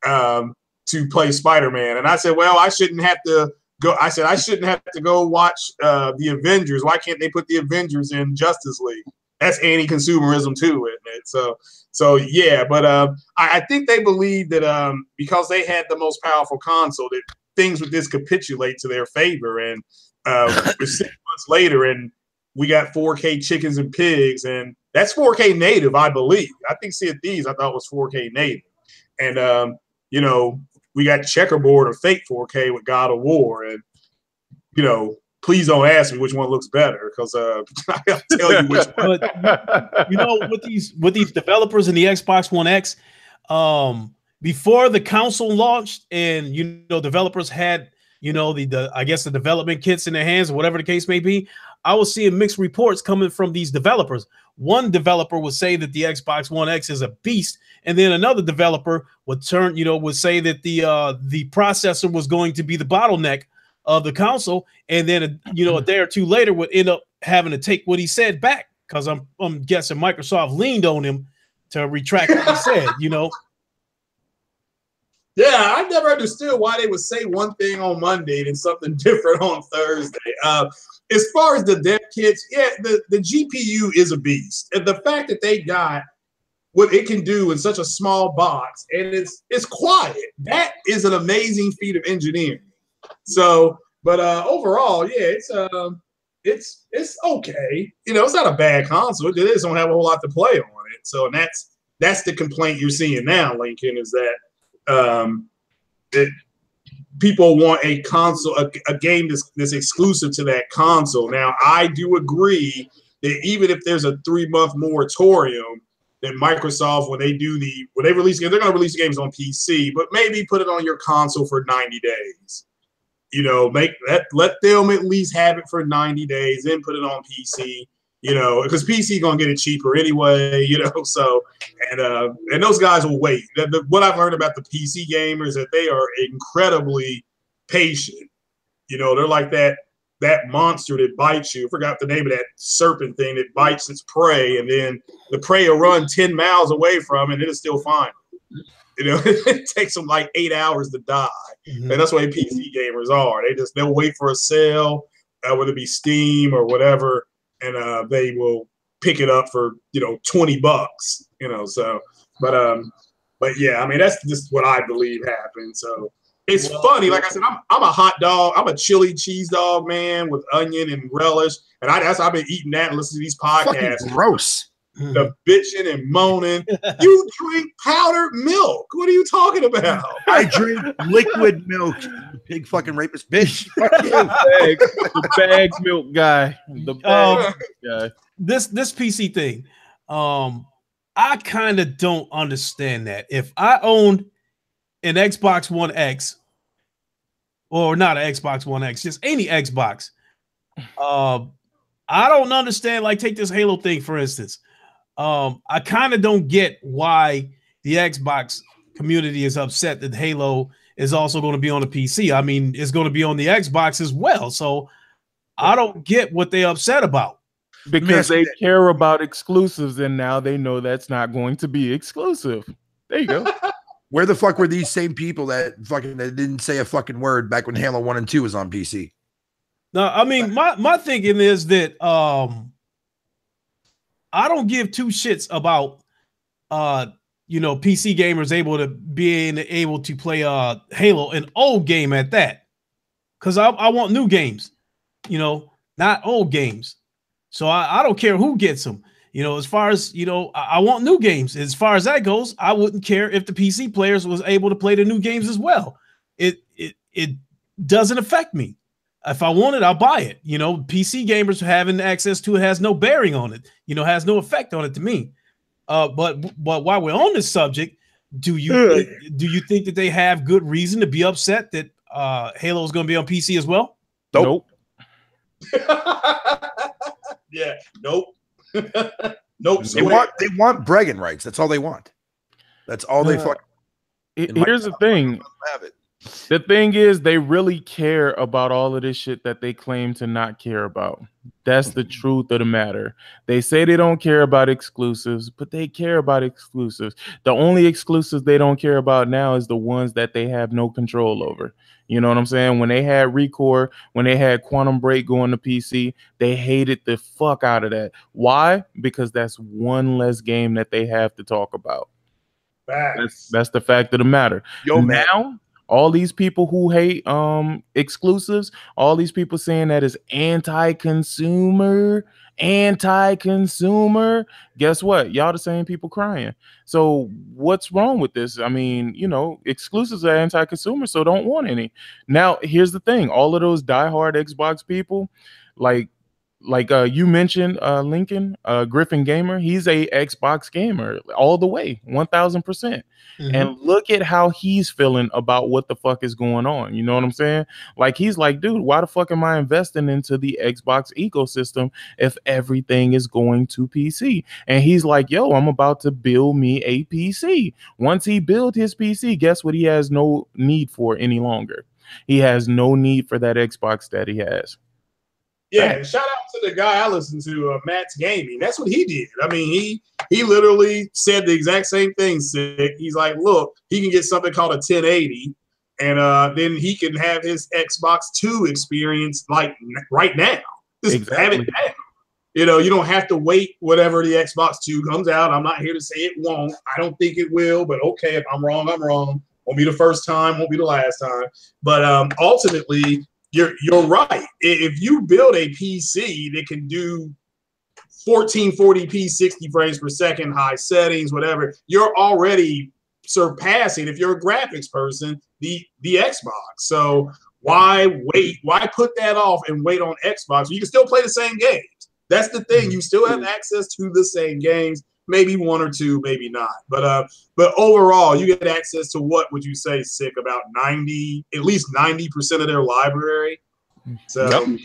to play Spider-Man. And I said, well, I shouldn't have to go. I said I shouldn't have to go watch the Avengers. Why can't they put the Avengers in Justice League? That's anti-consumerism too, isn't it? So yeah. But I think they believe that because they had the most powerful console, that things would just capitulate to their favor. And 6 months later, and we got 4K chickens and pigs, and that's 4K native, I believe. I think Sea of Thieves I thought was 4K native, and you know, we got checkerboard or fake 4K with God of War, and you know, please don't ask me which one looks better because I'll tell you which one. But you know, with these developers in the Xbox One X, before the console launched, and you know, developers had, you know, the I guess the development kits in their hands, or whatever the case may be, I was seeing mixed reports coming from these developers. One developer would say that the Xbox One X is a beast, and then another developer would say that the processor was going to be the bottleneck of the console, and then a day or two later would end up having to take what he said back, because I'm guessing Microsoft leaned on him to retract what he said. You know. Yeah, I never understood why they would say one thing on Monday and something different on Thursday. As far as the dev kits, yeah, the GPU is a beast. And the fact that they got what it can do in such a small box, and it's quiet, that is an amazing feat of engineering. So, but overall, yeah, it's okay. You know, it's not a bad console. They just don't have a whole lot to play on it. So, and that's the complaint you're seeing now, Lincoln, is that that people want a console, a game that's exclusive to that console. Now, I do agree that even if there's a 3-month moratorium, that Microsoft, when they release games, they're going to release games on PC, but maybe put it on your console for 90 days. You know, let them at least have it for 90 days, then put it on PC. You know, because PC gonna get it cheaper anyway. You know, so and those guys will wait. What I've learned about the PC gamers, that they are incredibly patient. You know, they're like that monster that bites you. I forgot the name of that serpent thing that bites its prey, and then the prey will run 10 miles away from it, and it'll still fine. You know, it takes them like 8 hours to die, and that's the way PC gamers are. They'll wait for a sale, whether it be Steam or whatever. And they will pick it up for, you know, $20, you know. So, but yeah, I mean, that's just what I believe happened. So it's funny. Like I said, I'm a hot dog. I'm a chili cheese dog man with onion and relish, and I've been eating that and listening to these podcasts. Fucking gross. The bitching and moaning. You drink powdered milk. What are you talking about? I drink liquid milk. You pig fucking rapist bitch. Fuck you. The bags milk guy. The bags guy. This PC thing, I kind of don't understand that. If I owned an Xbox One X, or not an Xbox One X, just any Xbox, I don't understand. Like, take this Halo thing, for instance. I kind of don't get why the Xbox community is upset that Halo is also going to be on the PC. I mean, it's going to be on the Xbox as well. So I don't get what they're upset about. Because they care about exclusives, and now they know that's not going to be exclusive. There you go. Where the fuck were these same people that didn't say a fucking word back when Halo 1 and 2 was on PC? No, I mean, my thinking is that I don't give two shits about PC gamers being able to play Halo, an old game at that, because I want new games, you know, not old games. So I don't care who gets them. You know, as far as, you know, I want new games. As far as that goes, I wouldn't care if the PC players was able to play the new games as well. It doesn't affect me. If I want it, I'll buy it. You know, PC gamers having access to it has no bearing on it. You know, has no effect on it to me. But while we're on this subject, do you think that they have good reason to be upset that Halo is going to be on PC as well? Nope. Yeah. Nope. Nope. They want bragging rights. That's all they want. That's all they fucking. Here's the thing. Have it. The thing is, they really care about all of this shit that they claim to not care about. That's the truth of the matter. They say they don't care about exclusives, but they care about exclusives. The only exclusives they don't care about now is the ones that they have no control over. You know what I'm saying? When they had Recore, when they had Quantum Break going to PC, they hated the fuck out of that. Why? Because that's one less game that they have to talk about. That's the fact of the matter. Yo, man. Now, all these people who hate exclusives, all these people saying that is anti-consumer. Guess what? Y'all the same people crying. So what's wrong with this? I mean, you know, exclusives are anti-consumer, so don't want any. Now, here's the thing. All of those diehard Xbox people, like you mentioned, Lincoln, Griffin Gamer, he's a Xbox gamer all the way, 1000%. And look at how he's feeling about what the fuck is going on. You know what I'm saying? Like, he's like, dude, why the fuck am I investing into the Xbox ecosystem if everything is going to PC? And he's like, yo, I'm about to build me a PC. Once he builds his PC, guess what he has no need for any longer? He has no need for that Xbox that he has. Yeah, and shout out to the guy I listened to, Matt's Gaming. That's what he did. I mean, he literally said the exact same thing, Sick. He's like, look, he can get something called a 1080, and then he can have his Xbox 2 experience like right now. Just have it now. You know, you don't have to wait whatever the Xbox 2 comes out. I'm not here to say it won't. I don't think it will, but okay, if I'm wrong, I'm wrong. Won't be the first time, won't be the last time. But ultimately, you're right. If you build a PC that can do 1440p, 60 frames per second, high settings, whatever, you're already surpassing, if you're a graphics person, the Xbox. So why wait? Why put that off and wait on Xbox? You can still play the same games. That's the thing. You still have access to the same games. Maybe one or two, maybe not. But overall, you get access to, what would you say, Sick, about at least 90% of their library. So, yep.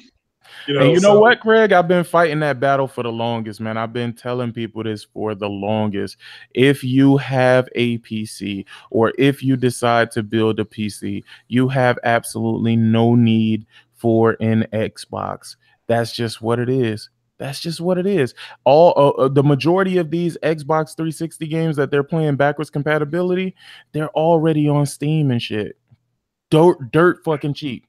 You know what, Craig? I've been fighting that battle for the longest, man. I've been telling people this for the longest. If you have a PC, or if you decide to build a PC, you have absolutely no need for an Xbox. That's just what it is. That's just what it is. All the majority of these Xbox 360 games that they're playing backwards compatibility, they're already on Steam and shit. Dirt fucking cheap.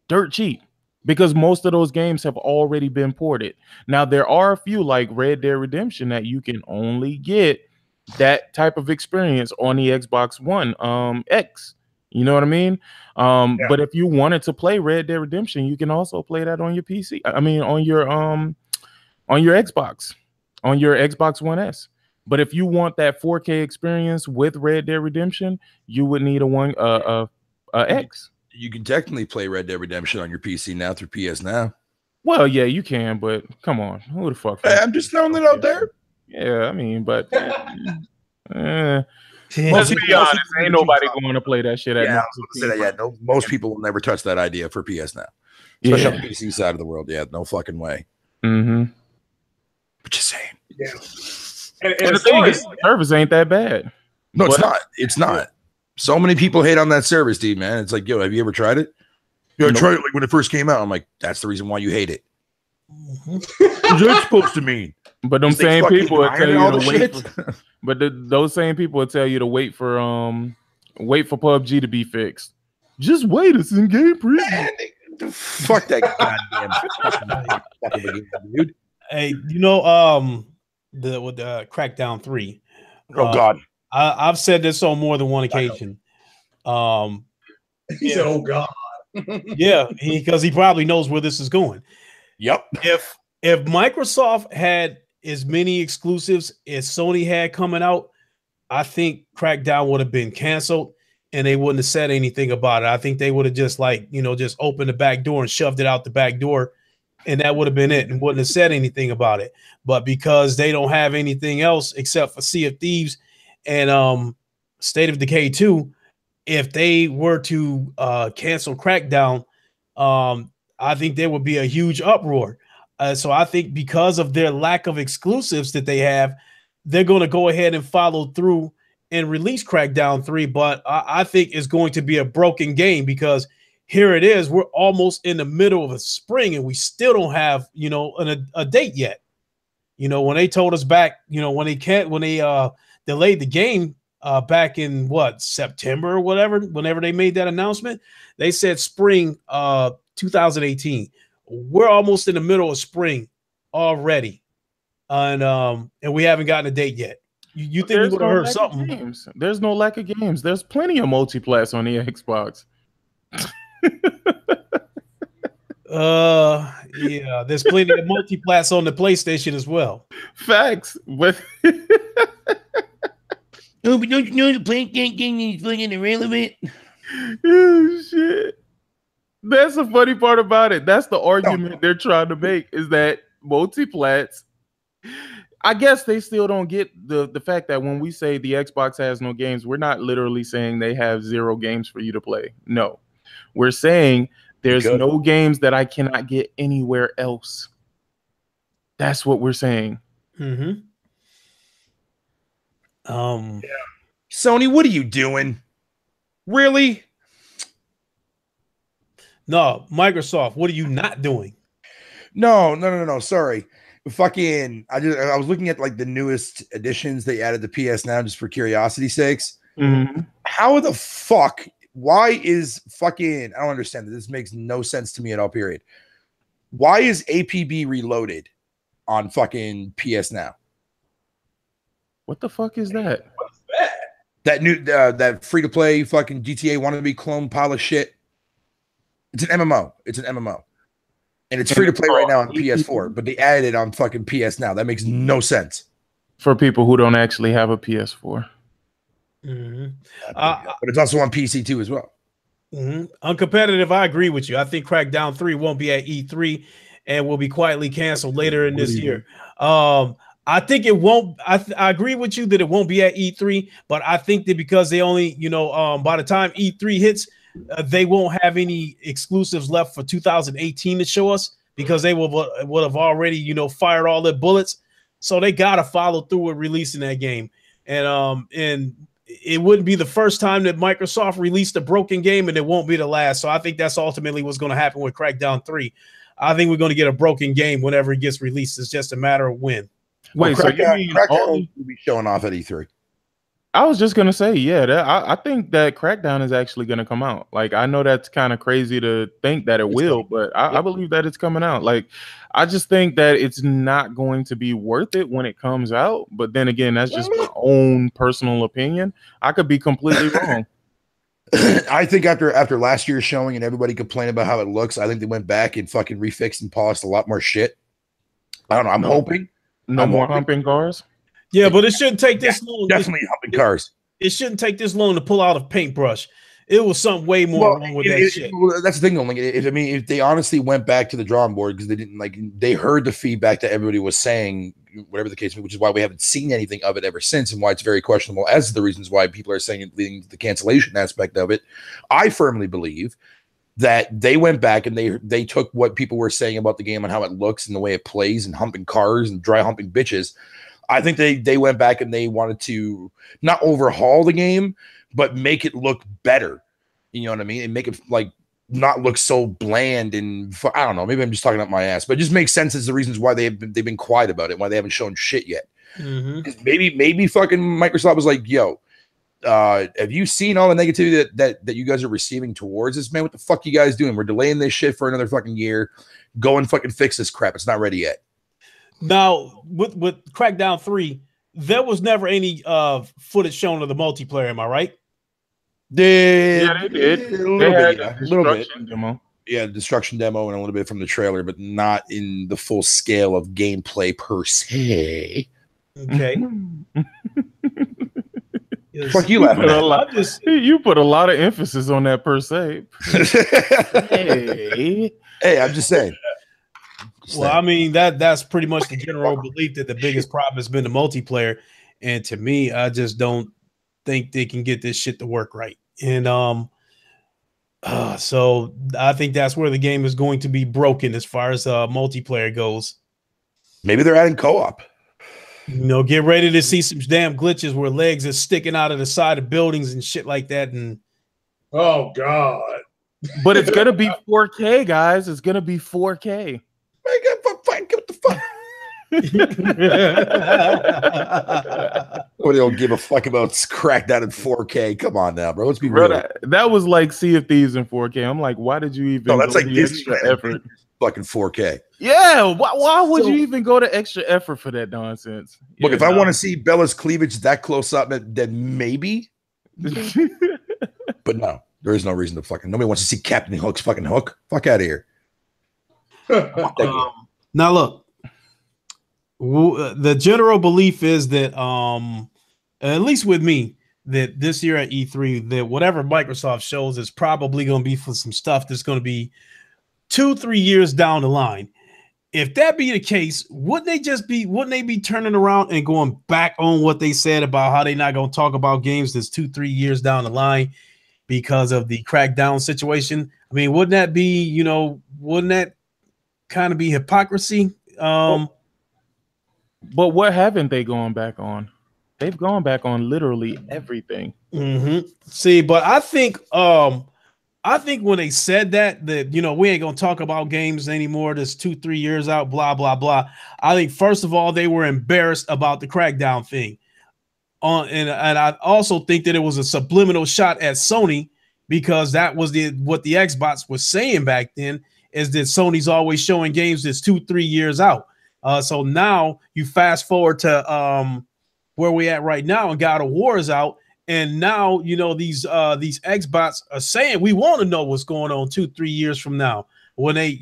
Dirt cheap. Because most of those games have already been ported. Now, there are a few like Red Dead Redemption that you can only get that type of experience on the Xbox One X. You know what I mean? But if you wanted to play Red Dead Redemption, you can also play that on your PC. I mean, on your Xbox, on your Xbox One S. But if you want that 4K experience with Red Dead Redemption, you would need a X. You can technically play Red Dead Redemption on your PC now through PS Now. Well, yeah, you can, but come on, who the fuck? Hey, I'm just throwing it out there. Yeah, I mean, but let's be honest, ain't nobody going to play that shit. Most people will never touch that idea for PS Now, especially on the PC side of the world. Yeah, no fucking way. But just saying. Yeah. And the thing is, the service ain't that bad. No, it's not. It's not. So many people hate on that service, dude, man. It's like, yo, have you ever tried it? Yeah, I tried it like when it first came out. I'm like, that's the reason why you hate it. What's that supposed to mean? But them same people will tell you to wait. But those same people will tell you to wait for PUBG to be fixed. Just wait, it's in game preview. Fuck that goddamn dude. Hey, you know, the Crackdown 3. Oh God. I've said this on more than one occasion. He said, "Oh God." Yeah, because he probably knows where this is going. Yep. If Microsoft had as many exclusives as Sony had coming out, I think Crackdown would have been canceled, and they wouldn't have said anything about it. I think they would have just just opened the back door and shoved it out the back door, and that would have been it, and wouldn't have said anything about it. But because they don't have anything else except for Sea of Thieves and State of Decay 2, if they were to cancel Crackdown, I think there would be a huge uproar. So I think because of their lack of exclusives that they have, they're going to go ahead and follow through and release Crackdown 3, but I think it's going to be a broken game because here it is. We're almost in the middle of a spring and we still don't have, you know, a date yet. You know, when they told us back, you know, when they delayed the game back in September or whatever, whenever they made that announcement, they said spring 2018. We're almost in the middle of spring already. And we haven't gotten a date yet. You think we would have heard something? Games. There's no lack of games. There's plenty of multiplats on the Xbox. Yeah, there's plenty of multiplats on the PlayStation as well. Facts, but no, but don't you know the PlayStation game is fucking irrelevant? Oh, shit. That's the funny part about it. That's the argument they're trying to make, is that multiplats. I guess they still don't get the fact that when we say the Xbox has no games, we're not literally saying they have 0 games for you to play. No, we're saying there's no games that I cannot get anywhere else. That's what we're saying. Mm-hmm. Sony, what are you doing? Really? No, Microsoft, what are you not doing? No. Sorry. Fucking, I was looking at like the newest editions they added to PS Now just for curiosity's sakes. Mm-hmm. How the fuck? Why is fucking? I don't understand that. This makes no sense to me at all. Period. Why is APB Reloaded on fucking PS Now? What the fuck is that? What's that? That new that free to play fucking GTA wannabe clone pile of shit. It's an MMO. And it's free to play right now on PS4, but they added it on fucking PS Now. That makes no sense. For people who don't actually have a PS4. Mm-hmm. But it's also on PC too as well. Mm-hmm. Uncompetitive, I agree with you. I think Crackdown 3 won't be at E3 and will be quietly canceled later in this year. I think it won't. I agree with you that it won't be at E3, but I think that because they only, by the time E3 hits, they won't have any exclusives left for 2018 to show us because they would have already, fired all their bullets. So they got to follow through with releasing that game. And it wouldn't be the first time that Microsoft released a broken game, and it won't be the last. So I think that's ultimately what's going to happen with Crackdown 3. I think we're going to get a broken game whenever it gets released. It's just a matter of when. Wait, so you mean Crackdown will be showing off at E3? I was just gonna say, yeah, I think that Crackdown is actually gonna come out. Like, I know that's kind of crazy to think that it will, but I believe that it's coming out. Like, I just think that it's not going to be worth it when it comes out. But then again, that's just my own personal opinion. I could be completely wrong. I think after last year's showing and everybody complained about how it looks, I think they went back and fucking refixed and polished a lot more shit. I don't know. I'm hoping. No more humping cars. Yeah, but it shouldn't take this long. Definitely humping cars. It shouldn't take this long to pull out a paintbrush. It was something way more wrong with that shit. Well, that's the thing, though. If they honestly went back to the drawing board because they didn't they heard the feedback that everybody was saying, whatever the case, which is why we haven't seen anything of it ever since, and why it's very questionable as the reasons why people are saying it leading to the cancellation aspect of it. I firmly believe that they went back and they took what people were saying about the game and how it looks and the way it plays and humping cars and dry humping bitches. I think they went back and they wanted to not overhaul the game, but make it look better. You know what I mean? And make it like not look so bland and I don't know. Maybe I'm just talking up my ass, but it just makes sense as the reasons why they've been quiet about it, why they haven't shown shit yet. Mm-hmm. Maybe fucking Microsoft was like, yo, have you seen all the negativity that you guys are receiving towards this, man? What the fuck you guys doing? We're delaying this shit for another fucking year. Go and fucking fix this crap. It's not ready yet. Now, with Crackdown 3, there was never any footage shown of the multiplayer. Am I right? Yeah, they did. A little bit. Demo. Yeah, destruction demo and a little bit from the trailer, but not in the full scale of gameplay per se. Okay. Fuck you laughing at? You put a lot of emphasis on that per se. Hey, I'm just saying. Well, I mean, that's pretty much the general belief that the biggest problem has been the multiplayer. And to me, I just don't think they can get this shit to work right. And so I think that's where the game is going to be broken as far as multiplayer goes. Maybe they're adding co-op. Get ready to see some damn glitches where legs are sticking out of the side of buildings and shit like that. And oh God! But it's gonna be 4K, guys. It's gonna be 4K. Man, what the fuck? Nobody don't give a fuck about Crackdown in 4K. Come on now, bro. Let's be real. That was like Sea of Thieves in 4K. I'm like, why did you even? No, that's go like the Disney extra effort. Fucking 4K. Yeah, why would you even go to extra effort for that nonsense? Look, if I want to see Bella's cleavage that close up, then maybe. But no, there is no reason to fucking. Nobody wants to see Captain Hook's fucking hook. Fuck out of here. Now look, the general belief is that, at least with me, that this year at E3, that whatever Microsoft shows is probably going to be for some stuff that's going to be 2-3 years down the line. If that be the case, wouldn't they be turning around and going back on what they said about how they're not going to talk about games that's 2-3 years down the line because of the Crackdown situation? I mean, wouldn't that kind of be hypocrisy? But what haven't they gone back on? They've gone back on literally everything. Mm-hmm. See, but I think when they said that we ain't gonna talk about games anymore, that's 2-3 years out, blah blah blah. I think first of all they were embarrassed about the Crackdown thing, and I also think that it was a subliminal shot at Sony, because that was what the Xbox was saying back then, is that Sony's always showing games that's 2-3 years out. So now you fast forward to where we at right now, and God of War is out. And now, these Xbox are saying we want to know what's going on 2-3 years from now, when they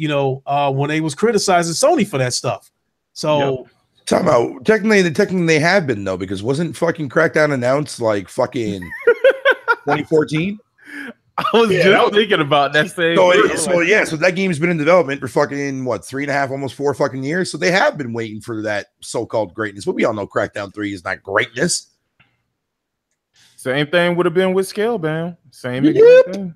was criticizing Sony for that stuff. So talking about technically they have been though, because wasn't fucking Crackdown announced like fucking 2014? I was just thinking about that same. So that game's been in development for fucking 3.5, almost 4 fucking years. So they have been waiting for that so-called greatness. But we all know Crackdown 3 is not greatness. Same thing would have been with Scalebound. Same exact thing.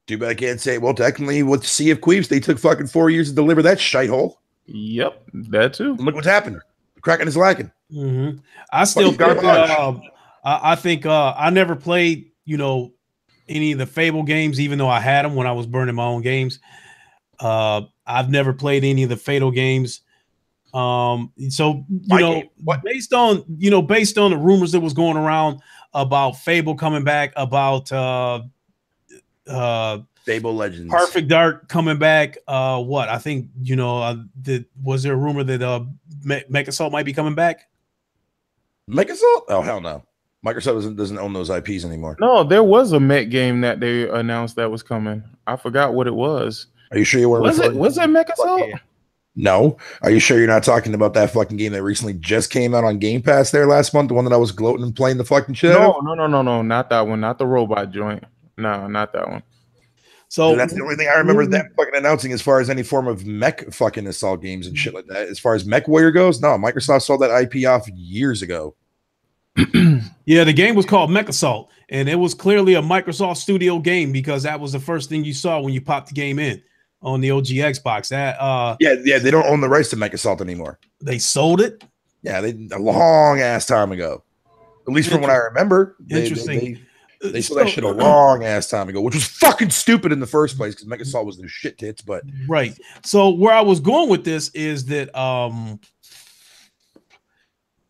Too bad I can't say. Well, technically, with Sea of Queeps, they took fucking 4 years to deliver that shithole. Yep, that too. And look what's happened. The Kraken is lacking. Mm-hmm. I still think. I think I never played, any of the Fable games, even though I had them when I was burning my own games. I've never played any of the Fatal games. So based on the rumors that was going around about Fable coming back, about Fable Legends, Perfect Dark coming back, I think was there a rumor that MechAssault might be coming back? MechAssault? Oh hell no. Microsoft doesn't own those IPs anymore. No, there was a Mech game that they announced that was coming. I forgot what it was. Are you sure you weren't? Was it MechAssault? No. Are you sure you're not talking about that fucking game that recently just came out on Game Pass there last month? The one that I was gloating and playing the fucking shit out of? No. Not that one. Not the robot joint. No, not that one. So that's the only thing I remember them fucking announcing as far as any form of mech fucking assault games and shit like that. As far as Mech Warrior goes, no, Microsoft sold that IP off years ago. Yeah, the game was called MechAssault, and it was clearly a Microsoft Studio game, because that was the first thing you saw when you popped the game in on the OG Xbox. That they don't own the rights to MechAssault anymore. They sold it. Yeah, a long ass time ago. At least from what I remember. Interesting. They sold that shit a long ass time ago, which was fucking stupid in the first place, because MechAssault was the shit tits. But right. So where I was going with this is that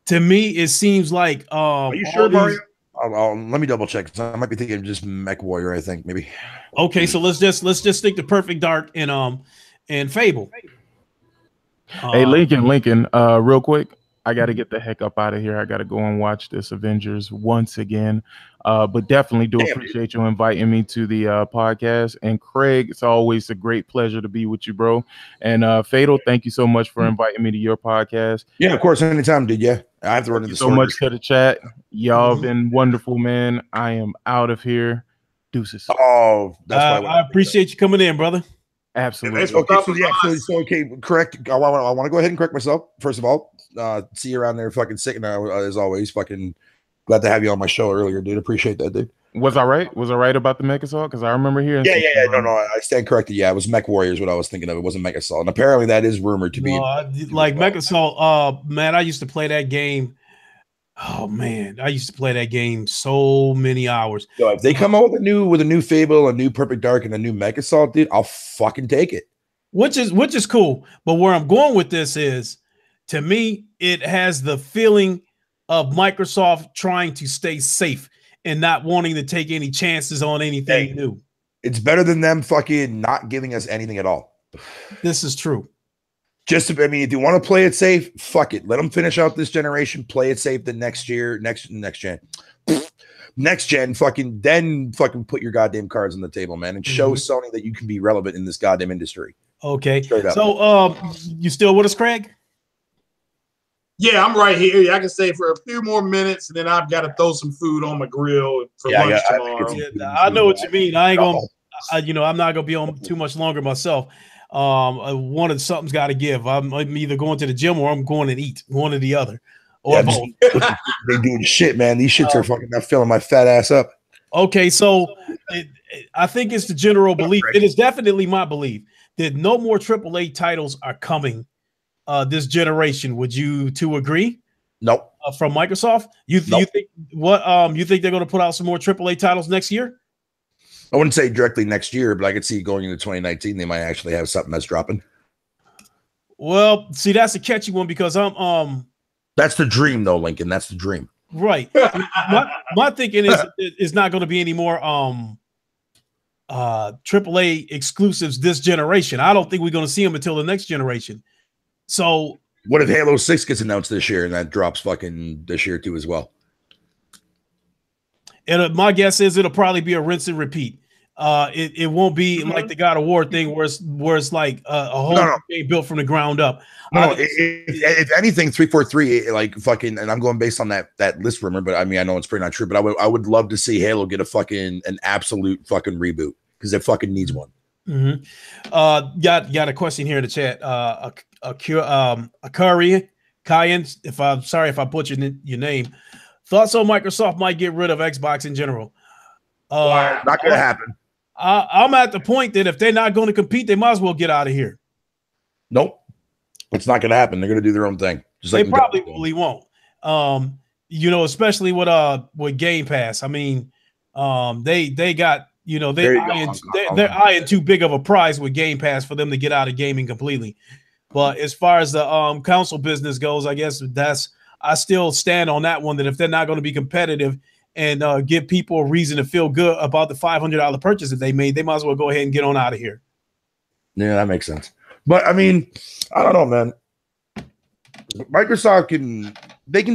to me it seems like are you sure, Mario? Let me double check. I might be thinking of just Mech Warrior. I think maybe. Okay, so let's just stick to Perfect Dark and Fable. Hey, Lincoln, real quick. I got to get the heck up out of here. I got to go and watch this Avengers once again. But definitely appreciate you inviting me to the podcast. And Craig, it's always a great pleasure to be with you, bro. And Fatal, thank you so much for inviting me to your podcast. Yeah, of course, anytime, dude. Yeah, I have to run into so much to the chat. Y'all been wonderful, man. I am out of here. Deuces. Oh, that's why I appreciate you coming in, brother. Absolutely. Okay, correct. I want to go ahead and correct myself. First of all, see you around there, fucking sick now, as always. Fucking glad to have you on my show earlier, dude. Appreciate that, dude. Was I right? Was I right about the Mech Assault? Because I remember hearing. Yeah. No, I stand corrected. Yeah, it was Mech Warriors. What I was thinking of. It wasn't Mech Assault, and apparently that is rumored to be. Like Mech Assault. Man, I used to play that game. Oh man, I used to play that game so many hours. So if they come out with a new Fable, a new Perfect Dark, and a new Mech Assault, dude, I'll fucking take it. Which is cool. But where I'm going with this is, to me, it has the feeling of Microsoft trying to stay safe and not wanting to take any chances on anything new. It's better than them fucking not giving us anything at all. This is true. If you want to play it safe, fuck it. Let them finish out this generation. Play it safe the next year, next gen. Fucking then fucking put your goddamn cards on the table, man, and show Sony that you can be relevant in this goddamn industry. Okay. So, you still with us, Craig? Yeah, I'm right here. I can stay for a few more minutes, and then I've got to throw some food on my grill for lunch tomorrow. I know what you mean. I ain't gonna, I'm not gonna be on too much longer myself. One of something's got to give. I'm either going to the gym or I'm going to eat, one or the other, or both. They doing shit, man. These shits are fucking not filling my fat ass up. Okay, so I think it's the general belief. It is definitely my belief that no more AAA titles are coming this generation. Would you two agree? Nope. From Microsoft, you think what? You think they're going to put out some more AAA titles next year? I wouldn't say directly next year, but I could see going into 2019, they might actually have something that's dropping. Well, see, that's a catchy one because that's the dream, though, Lincoln. That's the dream. Right. my thinking is not going to be any more AAA exclusives this generation. I don't think we're going to see them until the next generation. So what if Halo 6 gets announced this year and that drops fucking this year too as well? And my guess is it'll probably be a rinse and repeat. It won't be like the God of War thing where it's like a whole game built from the ground up. If anything, 343 like fucking, and I'm going based on that list rumor, but I mean I know it's pretty not true, but I would love to see Halo get an absolute fucking reboot because it fucking needs one. Got a question here in the chat. Akari Kyan, if I'm sorry if I put your name. Thoughts on Microsoft might get rid of Xbox in general? Not going to happen. I'm at the point that if they're not going to compete, they might as well get out of here. Nope, it's not going to happen. They're going to do their own thing. Just they probably won't. Especially with Game Pass. I mean, they got they're eyeing too big of a prize with Game Pass for them to get out of gaming completely. But as far as the console business goes, I guess I still stand on that one, that if they're not going to be competitive and give people a reason to feel good about the $500 purchase that they made, they might as well go ahead and get on out of here. Yeah, that makes sense. But I mean, I don't know, man. Microsoft can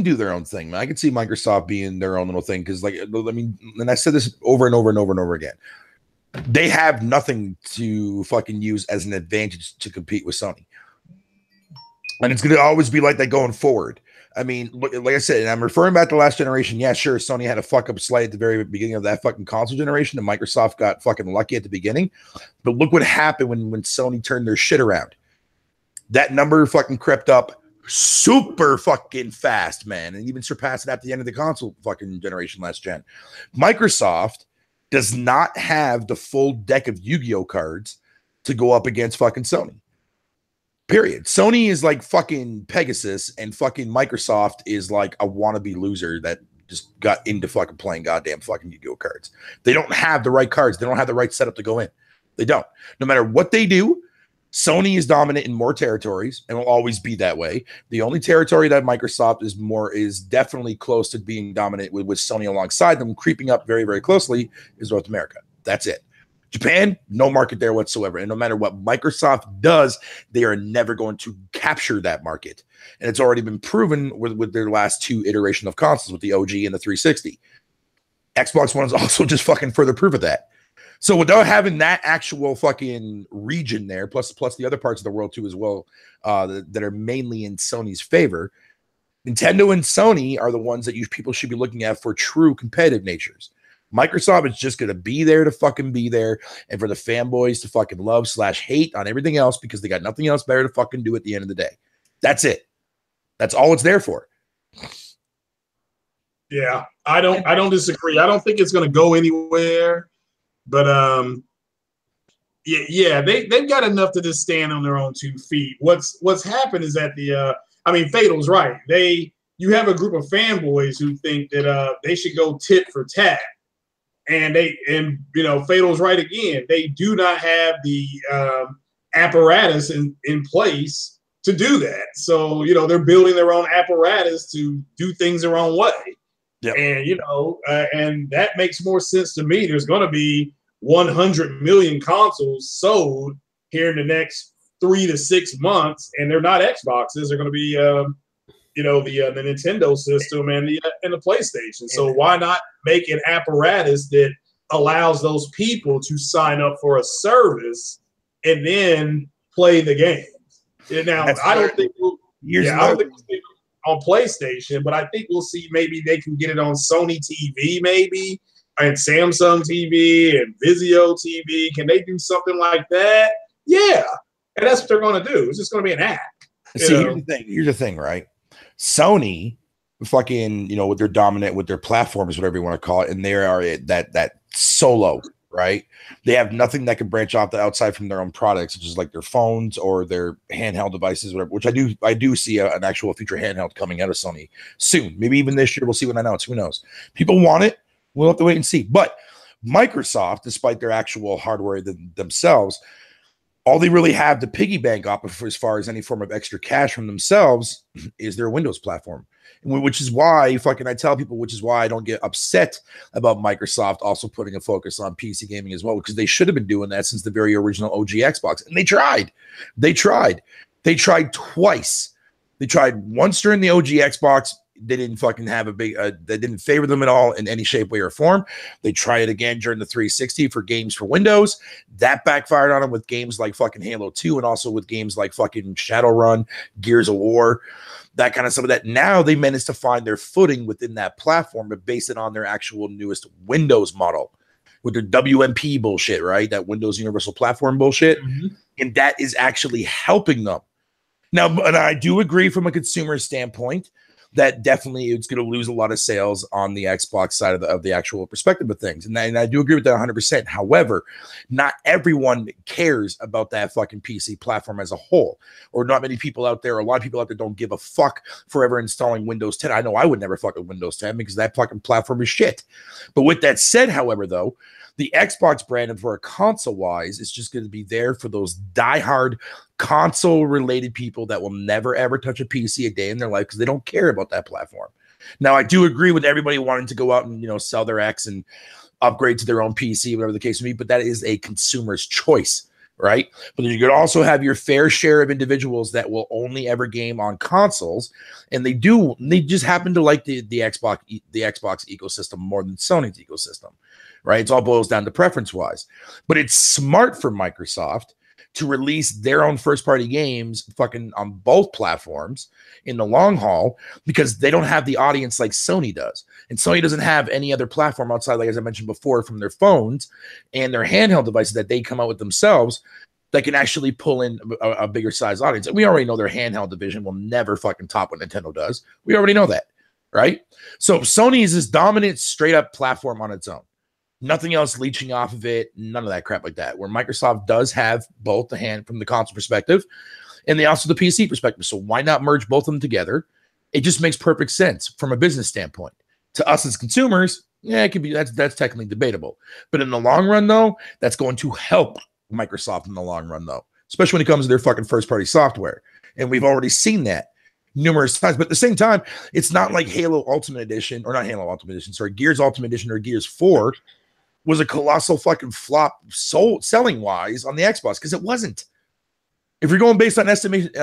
do their own thing, man. I can see Microsoft being their own little thing because, like, I mean, and I said this over and over and over and over again. They have nothing to fucking use as an advantage to compete with Sony. And it's going to always be like that going forward. I mean, like I said, and I'm referring back to last generation. Yeah, sure, Sony had a fuck up slide at the very beginning of that fucking console generation, and Microsoft got fucking lucky at the beginning. But look what happened when Sony turned their shit around. That number fucking crept up super fucking fast, man, and even surpassed it at the end of the console fucking generation last gen. Microsoft does not have the full deck of Yu-Gi-Oh cards to go up against fucking Sony. Period. Sony is like fucking Pegasus, and fucking Microsoft is like a wannabe loser that just got into fucking playing goddamn fucking Yu-Gi-Oh cards. They don't have the right cards. They don't have the right setup to go in. They don't. No matter what they do, Sony is dominant in more territories and will always be that way. The only territory that Microsoft is definitely close to being dominant with Sony alongside them, creeping up very, very closely, is North America. That's it. Japan, no market there whatsoever. And no matter what Microsoft does, they are never going to capture that market. And it's already been proven with their last two iteration of consoles, with the OG and the 360. Xbox One is also just fucking further proof of that. So without having that actual fucking region there, plus the other parts of the world too as well, that are mainly in Sony's favor, Nintendo and Sony are the ones that people should be looking at for true competitive natures. Microsoft is just going to be there to fucking be there, and for the fanboys to fucking love/hate on everything else because they got nothing else better to fucking do at the end of the day. That's it. That's all it's there for. Yeah, I don't disagree. I don't think it's going to go anywhere, but they've got enough to just stand on their own 2 feet. What's happened is that Fatal's right. You have a group of fanboys who think that they should go tit for tat, and Fatal's right again. They do not have the apparatus in place to do that. So they're building their own apparatus to do things their own way. Yep. And and that makes more sense to me. There's going to be 100 million consoles sold here in the next 3 to 6 months, and they're not Xboxes. They're going to be the Nintendo system and the PlayStation. So why not make an apparatus that allows those people to sign up for a service and then play the game? Now, I don't think we'll see it on PlayStation, but I think we'll see maybe they can get it on Sony TV, maybe, and Samsung TV and Vizio TV. Can they do something like that? Yeah, and that's what they're going to do. It's just going to be an app. See, here's the thing, right? Sony, fucking, with their dominant, with their platforms, whatever you want to call it, and they are that solo, right? They have nothing that can branch off the outside from their own products, such as like their phones or their handheld devices, whatever. Which I do see an actual future handheld coming out of Sony soon. Maybe even this year. We'll see when I announce. Who knows? People want it. We'll have to wait and see. But Microsoft, despite their actual hardware themselves, all they really have to piggy bank off of as far as any form of extra cash from themselves is their Windows platform. Which is why I tell people, which is why I don't get upset about Microsoft also putting a focus on PC gaming as well, because they should have been doing that since the very original OG Xbox. And they tried. They tried twice. They tried once during the OG Xbox. They didn't fucking have a big, they didn't favor them at all in any shape, way, or form. They tried it again during the 360 for games for Windows. That backfired on them with games like fucking Halo 2 and also with games like fucking Shadowrun, Gears of War, that kind of stuff. That now they managed to find their footing within that platform, but base it on their actual newest Windows model with their WMP bullshit, right? That Windows Universal Platform bullshit. Mm-hmm. And that is actually helping them. Now, and I do agree from a consumer standpoint that definitely it's going to lose a lot of sales on the Xbox side of the actual perspective of things. And I do agree with that 100%. However, not everyone cares about that fucking PC platform as a whole, or not many people out there, a lot of people out there don't give a fuck forever installing Windows 10. I know I would never fuck with Windows 10 because that fucking platform is shit. But with that said, however, though, the Xbox brand, and for a console wise, is just going to be there for those diehard console related people that will never ever touch a PC a day in their life because they don't care about that platform. Now, I do agree with everybody wanting to go out and sell their X and upgrade to their own PC, whatever the case may be, but that is a consumer's choice, right? But you could also have your fair share of individuals that will only ever game on consoles, and they just happen to like the Xbox ecosystem more than Sony's ecosystem, right? It all boils down to preference wise. But it's smart for Microsoft to release their own first-party games fucking on both platforms in the long haul, because they don't have the audience like Sony does. And Sony doesn't have any other platform outside, like as I mentioned before, from their phones and their handheld devices that they come out with themselves that can actually pull in a bigger size audience. And we already know their handheld division will never fucking top what Nintendo does. We already know that, right? So Sony is this dominant, straight-up platform on its own. Nothing else leeching off of it, none of that crap like that. Where Microsoft does have both the hand from the console perspective and they also the PC perspective. So why not merge both of them together? It just makes perfect sense from a business standpoint. To us as consumers, yeah, it could be that's technically debatable. But in the long run, though, that's going to help Microsoft in the long run, though, especially when it comes to their fucking first-party software. And we've already seen that numerous times. But at the same time, it's not like Halo Ultimate Edition, or not Halo Ultimate Edition, sorry, Gears Ultimate Edition or Gears 4 was a colossal fucking flop selling wise on the Xbox, because it wasn't. If you're going based on estimated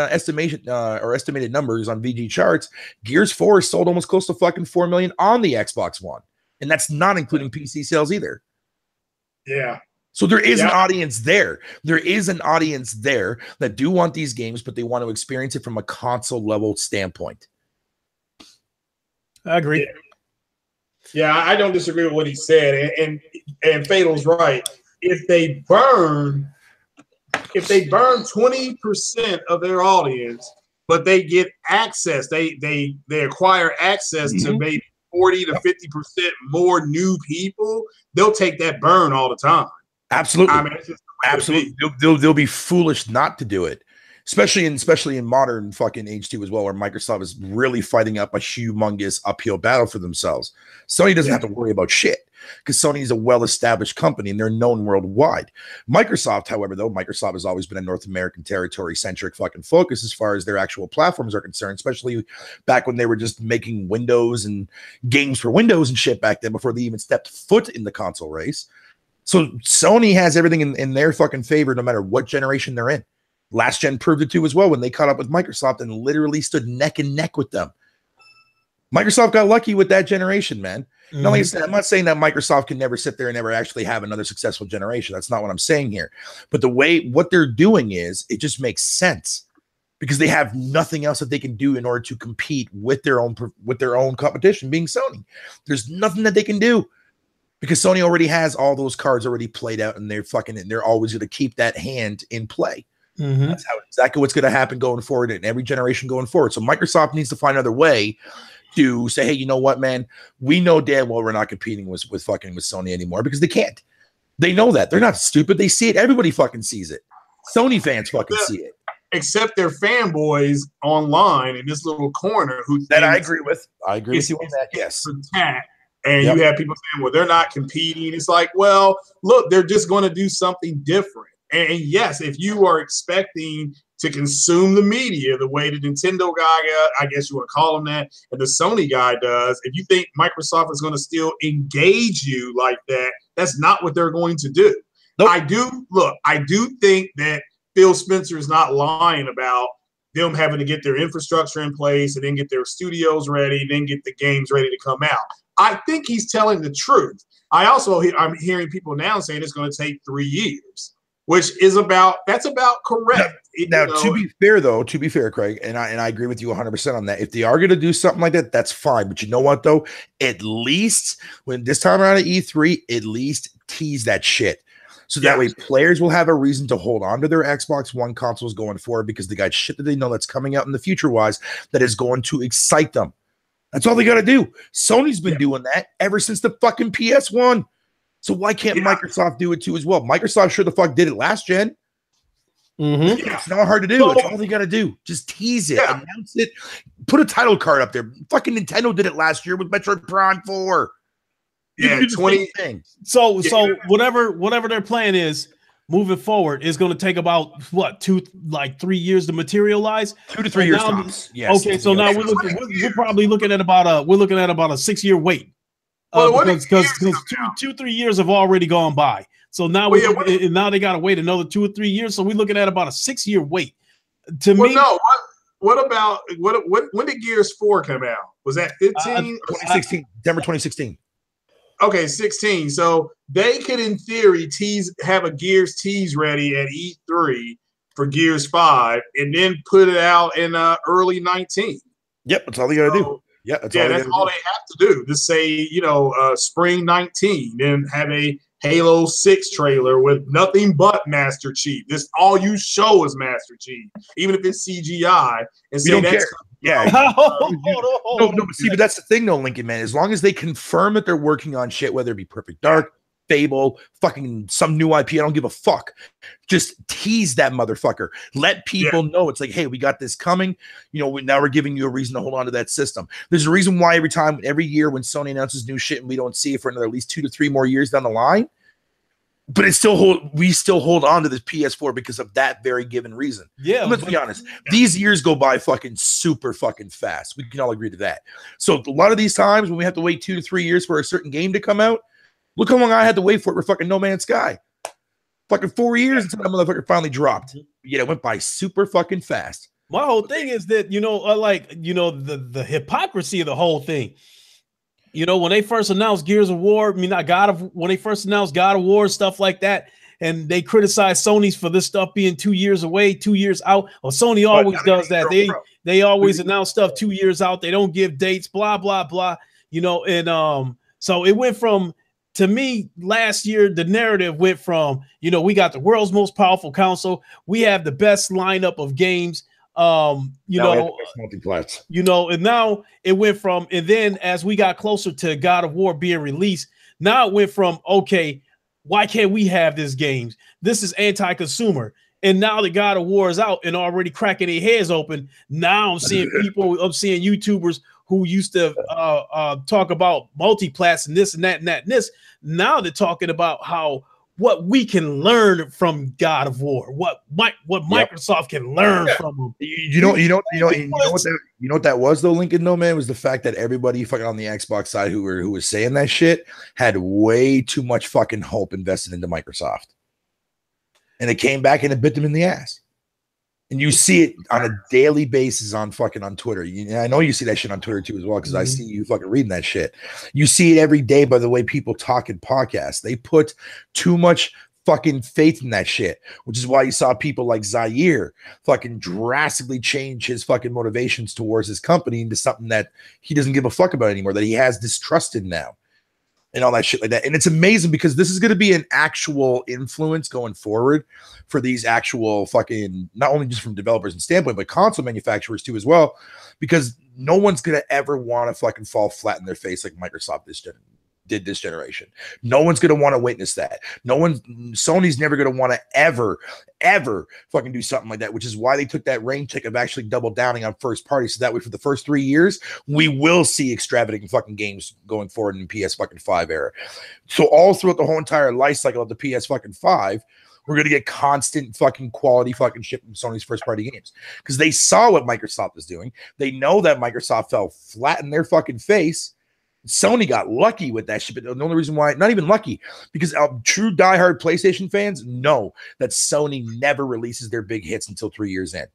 numbers on VG charts, Gears 4 sold almost close to fucking 4 million on the Xbox One, and that's not including PC sales either. Yeah. So there is an audience there. There is an audience there that do want these games, but they want to experience it from a console level standpoint. I agree. Yeah, I don't disagree with what he said, and Fatal's right. If they burn 20% of their audience, but they get access, they acquire access to maybe 40 to 50% more new people, they'll take that burn all the time. Absolutely. I mean, it's just the way it Absolutely. be. They'll be foolish not to do it. Especially in modern fucking age 2 as well, where Microsoft is really fighting up a humongous uphill battle for themselves. Sony doesn't have to worry about shit because Sony is a well-established company and they're known worldwide. Microsoft, however, though, Microsoft has always been a North American territory-centric fucking focus as far as their actual platforms are concerned, especially back when they were just making Windows and games for Windows and shit back then before they even stepped foot in the console race. So Sony has everything in their fucking favor no matter what generation they're in. Last gen proved it too as well when they caught up with Microsoft and literally stood neck and neck with them. Microsoft got lucky with that generation, man. Mm-hmm. Not like I said, I'm not saying that Microsoft can never sit there and never actually have another successful generation. That's not what I'm saying here. But what they're doing is it just makes sense because they have nothing else that they can do in order to compete with their own competition, being Sony. There's nothing that they can do because Sony already has all those cards already played out, and they're always going to keep that hand in play. Mm-hmm. That's exactly what's going to happen going forward in every generation going forward. So Microsoft needs to find another way to say, hey, you know what, man? We know damn well we're not competing with Sony anymore because they can't. They know that. They're not stupid. They see it. Everybody fucking sees it. Sony fans fucking see it. Except their fanboys online in this little corner that I agree with. I agree with you on that. Yes. And you have people saying, well, they're not competing. It's like, well, look, they're just going to do something different. And yes, if you are expecting to consume the media the way the Nintendo guy, I guess you want to call him that, and the Sony guy does, if you think Microsoft is going to still engage you like that, that's not what they're going to do. Nope. I do think that Phil Spencer is not lying about them having to get their infrastructure in place and then get their studios ready, then get the games ready to come out. I think he's telling the truth. I'm hearing people now saying it's going to take 3 years. Which is that's about correct. Now, to be fair, Craig, and I agree with you 100% on that. If they are going to do something like that, that's fine. But you know what, though? At least when this time around at E3, at least tease that shit. So that way players will have a reason to hold on to their Xbox One consoles going forward because they got shit that they know that's coming out in the future-wise that is going to excite them. That's all they got to do. Sony's been doing that ever since the fucking PS1. So why can't Microsoft do it too as well? Microsoft sure the fuck did it last gen. Mm-hmm. It's not hard to do. It's all they got to do. Just tease it, announce it, put a title card up there. Fucking Nintendo did it last year with Metroid Prime 4. Yeah, 20 things. So whatever their plan is moving forward is going to take about 3 years to materialize. 2 to 3 years tops. Yes. Okay, so now we're probably looking at about a 6-year wait. Because 2-3 years have already gone by, so now now they got to wait another 2 or 3 years. So we're looking at about a 6-year wait. What about when did Gears 4 come out? Was that 15? 2016, December 2016. Okay, 16. So they could, in theory, have a Gears tease ready at E3 for Gears 5, and then put it out in early 19. Yep, that's all they got to do. Yeah, that's all they have to do. Just say, spring 19, then have a Halo 6 trailer with nothing but Master Chief. This all you show is Master Chief, even if it's CGI. And we don't care. Yeah. No, but see, but that's the thing, though, Lincoln, man. As long as they confirm that they're working on shit, whether it be Perfect Dark, Fable, fucking some new IP, I don't give a fuck. Just tease that motherfucker. Let people know it's like, hey, we got this coming. Now we're giving you a reason to hold on to that system. There's a reason why every year when Sony announces new shit and we don't see it for another at least 2 to 3 more years down the line, but we still hold on to this PS4 because of that very given reason. Yeah, and let's be honest. These years go by fucking super fucking fast. We can all agree to that. So a lot of these times when we have to wait 2 to 3 years for a certain game to come out, look how long I had to wait for it for fucking No Man's Sky. Fucking 4 years until that motherfucker finally dropped. Yeah, it went by super fucking fast. My whole thing is that, the hypocrisy of the whole thing. When they first announced Gears of War, when they first announced God of War, stuff like that, and they criticized Sony's for this stuff being 2 years away, 2 years out. Well, Sony always does that. They always announce stuff 2 years out. They don't give dates, blah, blah, blah. So it went from, to me, last year, the narrative went from, we got the world's most powerful console. We have the best lineup of games. You Now we have know, the best multiplats. you know, and now it went from, and then as we got closer to God of War being released, now it went from, okay, why can't we have this games? This is anti-consumer. And now the God of War is out and already cracking their heads open. Now I'm seeing people, I'm seeing YouTubers who used to talk about multiplats and this and that and that and this. Now they're talking about how what we can learn from God of War, what Microsoft can learn from them. You know what that was though, Lincoln. No man, was the fact that everybody fucking on the Xbox side who was saying that shit had way too much fucking hope invested into Microsoft, and it came back and it bit them in the ass. And you see it on a daily basis on Twitter. I know you see that shit on Twitter too as well, because I see you fucking reading that shit. You see it every day by the way people talk in podcasts. They put too much fucking faith in that shit, which is why you saw people like Zaire fucking drastically change his fucking motivations towards his company into something that he doesn't give a fuck about anymore, that he has distrust in now. And all that shit like that. And it's amazing because this is going to be an actual influence going forward for these actual fucking, not only just from developers and standpoint, but console manufacturers too as well, because no one's going to ever want to fucking fall flat in their face like Microsoft did this generation. No one's going to want to witness that. Sony's never going to want to ever fucking do something like that, which is why they took that rain check of actually double downing on first party. So that way for the first 3 years, we will see extravagant fucking games going forward in the PS fucking 5 era. So all throughout the whole entire life cycle of the PS fucking 5, we're going to get constant fucking quality fucking shit from Sony's first party games, because they saw what Microsoft was doing. They know that Microsoft fell flat in their fucking face. Sony got lucky with that shit, but the only reason why, not even lucky, because true diehard PlayStation fans know that Sony never releases their big hits until 3 years in.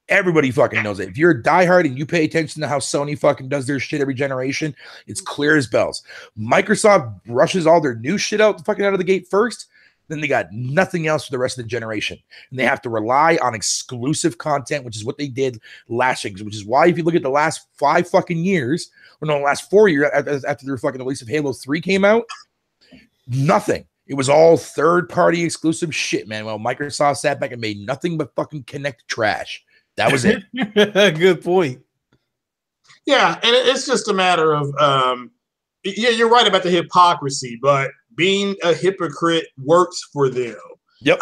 Everybody fucking knows it. If you're a diehard and you pay attention to how Sony fucking does their shit every generation, it's clear as bells. Microsoft rushes all their new shit out fucking out of the gate first, then they got nothing else for the rest of the generation. And they have to rely on exclusive content, which is what they did last year, which is why if you look at the last 5 fucking years, or no, the last 4 years after their fucking release of Halo 3 came out, nothing. It was all third-party exclusive shit, man. Well, Microsoft sat back and made nothing but fucking Kinect trash. That was it. Good point. Yeah, and it's just a matter of, yeah, you're right about the hypocrisy, but being a hypocrite works for them. Yep.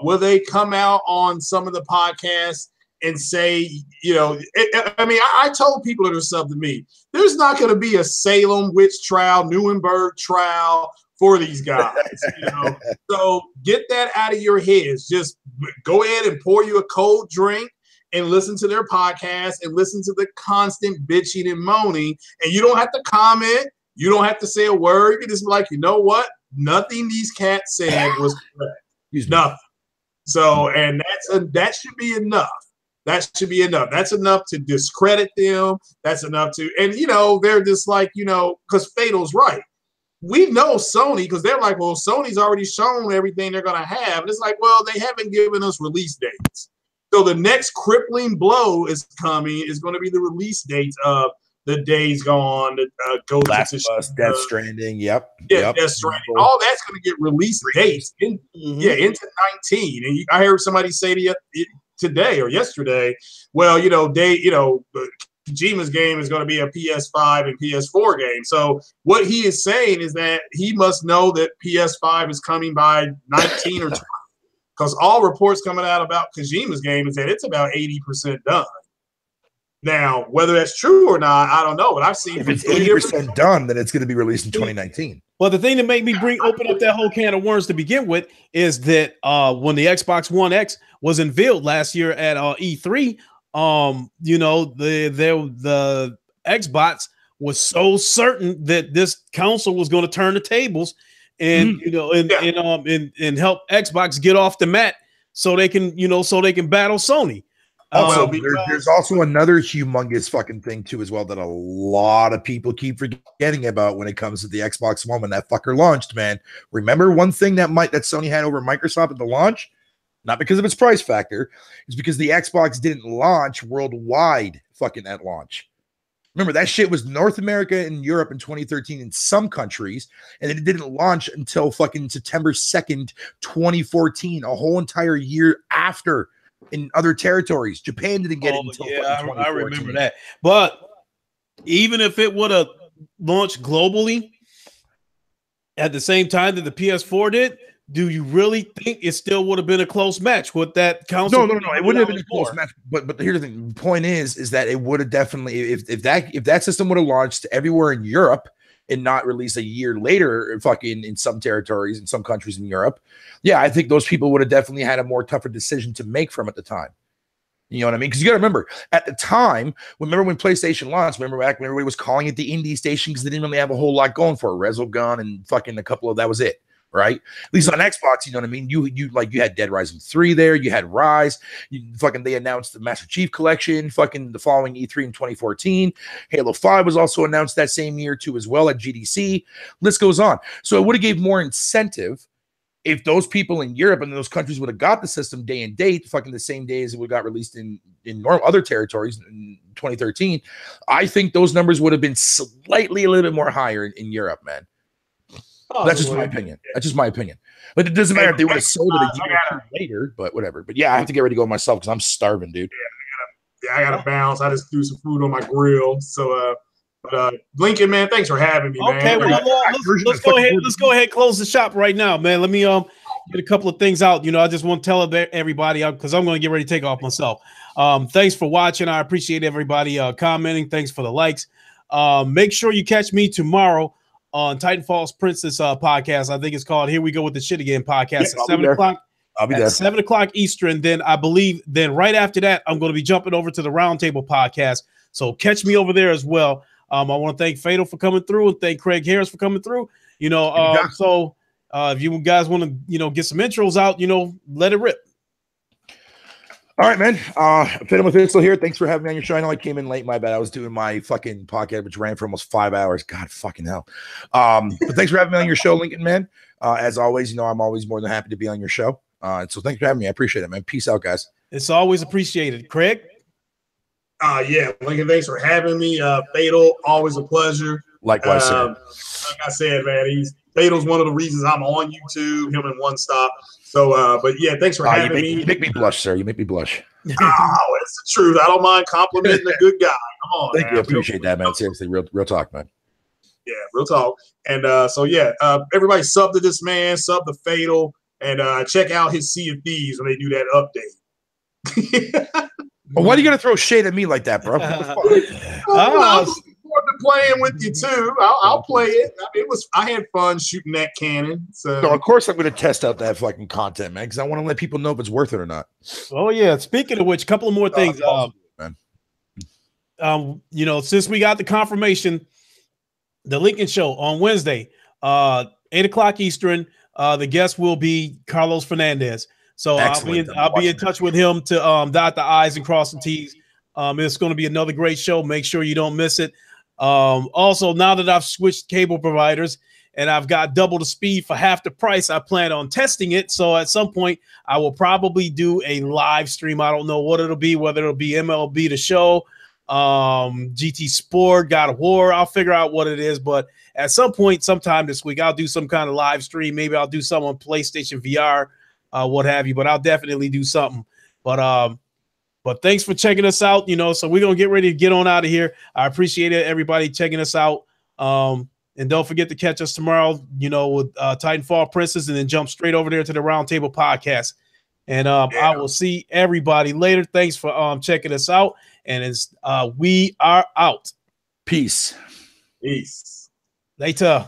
Will they come out on some of the podcasts and say, you know, I told people that are sub to me, there's not going to be a Salem witch trial, Nuremberg trial for these guys. You know? So get that out of your heads. Just go ahead and pour you a cold drink and listen to their podcast and listen to the constant bitching and moaning. And you don't have to comment. You don't have to say a word. You can just be like, you know what? Nothing these cats said was correct. Nothing. So, and that should be enough. That should be enough. That's enough to discredit them. That's enough to, and you know, they're just like, you know, because Fatal's right. We know Sony, because they're like, well, Sony's already shown everything they're going to have. And it's like, well, they haven't given us release dates. So the next crippling blow is coming, is going to be the release dates of the Days Gone, the Ghost of Us, Death Stranding, yep. Death Stranding. All that's going to get release dates into 19. And I heard somebody say to you today or yesterday, well, you know, Kojima's game is going to be a PS5 and PS4 game. So what he is saying is that he must know that PS5 is coming by 19 or 20, because all reports coming out about Kojima's game is that it's about 80% done. Now, whether that's true or not, I don't know. But I've seen if it's 80% done, then it's going to be released in 2019. Well, the thing that made me open up that whole can of worms to begin with is that when the Xbox One X was unveiled last year at E3, you know, the Xbox was so certain that this console was going to turn the tables and you know and help Xbox get off the mat so they can battle Sony. Also, there's also another humongous fucking thing too as well that a lot of people keep forgetting about when it comes to the Xbox One when that fucker launched, man. Remember one thing that Sony had over Microsoft at the launch? Not because of its price factor, it's because the Xbox didn't launch worldwide fucking at launch. Remember, that shit was North America and Europe in 2013 in some countries, and it didn't launch until fucking September 2nd, 2014, a whole entire year after in other territories. Japan didn't get it until I remember that. But even if it would have launched globally at the same time that the PS4 did, do you really think it still would have been a close match with that console? No. It wouldn't have been a close match. But here's the thing. The point is that it would have definitely, if that system would have launched everywhere in Europe and not released a year later, fucking in some territories, in some countries in Europe, yeah, I think those people would have definitely had a more tougher decision to make from at the time. You know what I mean? Because you got to remember, at the time, remember when PlayStation launched, remember back when everybody was calling it the indie station because they didn't really have a whole lot going for it. Resogun and fucking a couple of, that was it, right? At least on Xbox, you know what I mean? You had Dead Rising 3 there, you had Rise, they announced the Master Chief Collection, fucking the following E3 in 2014. Halo 5 was also announced that same year too as well at GDC. List goes on. So it would have gave more incentive if those people in Europe and those countries would have got the system day and date, fucking the same day as it would got released in normal other territories in 2013, I think those numbers would have been slightly a little bit more higher in Europe, man. That's just my opinion. That's just my opinion. But it doesn't matter if they would have sold it a year or two later, but whatever. But yeah, I have to get ready to go myself because I'm starving, dude. I gotta bounce. I just threw some food on my grill. So Lincoln, man, thanks for having me, man. Okay, well, let's go ahead. Let's go ahead and close the shop right now, man. Let me get a couple of things out. I just want to tell everybody because I'm going to get ready to take off myself. Thanks for watching. I appreciate everybody commenting. Thanks for the likes. Make sure you catch me tomorrow on Titanfall's Princess podcast. I think it's called Here We Go with the Shit Again podcast at 7 o'clock. I'll be there. 7 o'clock Eastern. Then I believe right after that, I'm going to be jumping over to the Roundtable podcast. So catch me over there as well. I want to thank Fatal for coming through and thank Craig Harris for coming through. So if you guys want to, get some intros out, let it rip. All right, man. Fatal Mephisto here. Thanks for having me on your show. I know I came in late. My bad. I was doing my fucking podcast, which ran for almost 5 hours. God fucking hell. But thanks for having me on your show, Lincoln, man. As always, I'm always more than happy to be on your show. So thanks for having me. I appreciate it, man. Peace out, guys. It's always appreciated. Craig? Yeah, Lincoln, thanks for having me. Fatal, always a pleasure. Likewise, sir. Like I said, man, Fatal's one of the reasons I'm on YouTube, him in One Stop. So, but yeah, thanks for having me. You make me blush, sir. You make me blush. It's the truth. I don't mind complimenting a good guy. Come on, thank you. I appreciate that, man. Seriously, real talk, man. Yeah, real talk. And everybody sub to this man, sub to Fatal, and check out his Sea of Thieves when they do that update. Well, why are you gonna throw shade at me like that, bro? I'm looking forward to playing with you too. I'll play it. I had fun shooting that cannon. So of course I'm gonna test out that fucking content, man, because I want to let people know if it's worth it or not. Oh yeah. Speaking of which, a couple of more things. Since we got the confirmation, the Lincoln Show on Wednesday, 8 o'clock Eastern. The guest will be Carlos Fernandez. So I'll be in touch with him to dot the I's and cross the T's. It's going to be another great show. Make sure you don't miss it. Also, now that I've switched cable providers and I've got double the speed for half the price, I plan on testing it. So at some point, I will probably do a live stream. I don't know what it'll be, whether it'll be MLB The Show, GT Sport, God of War. I'll figure out what it is. But at some point, sometime this week, I'll do some kind of live stream. Maybe I'll do some on PlayStation VR. What have you, but I'll definitely do something. But thanks for checking us out. So we're gonna get ready to get on out of here. I appreciate it, everybody checking us out. And don't forget to catch us tomorrow, with Titanfall Princess, and then jump straight over there to the Roundtable podcast. And I will see everybody later. Thanks for checking us out. And we are out. Peace. Peace. Later.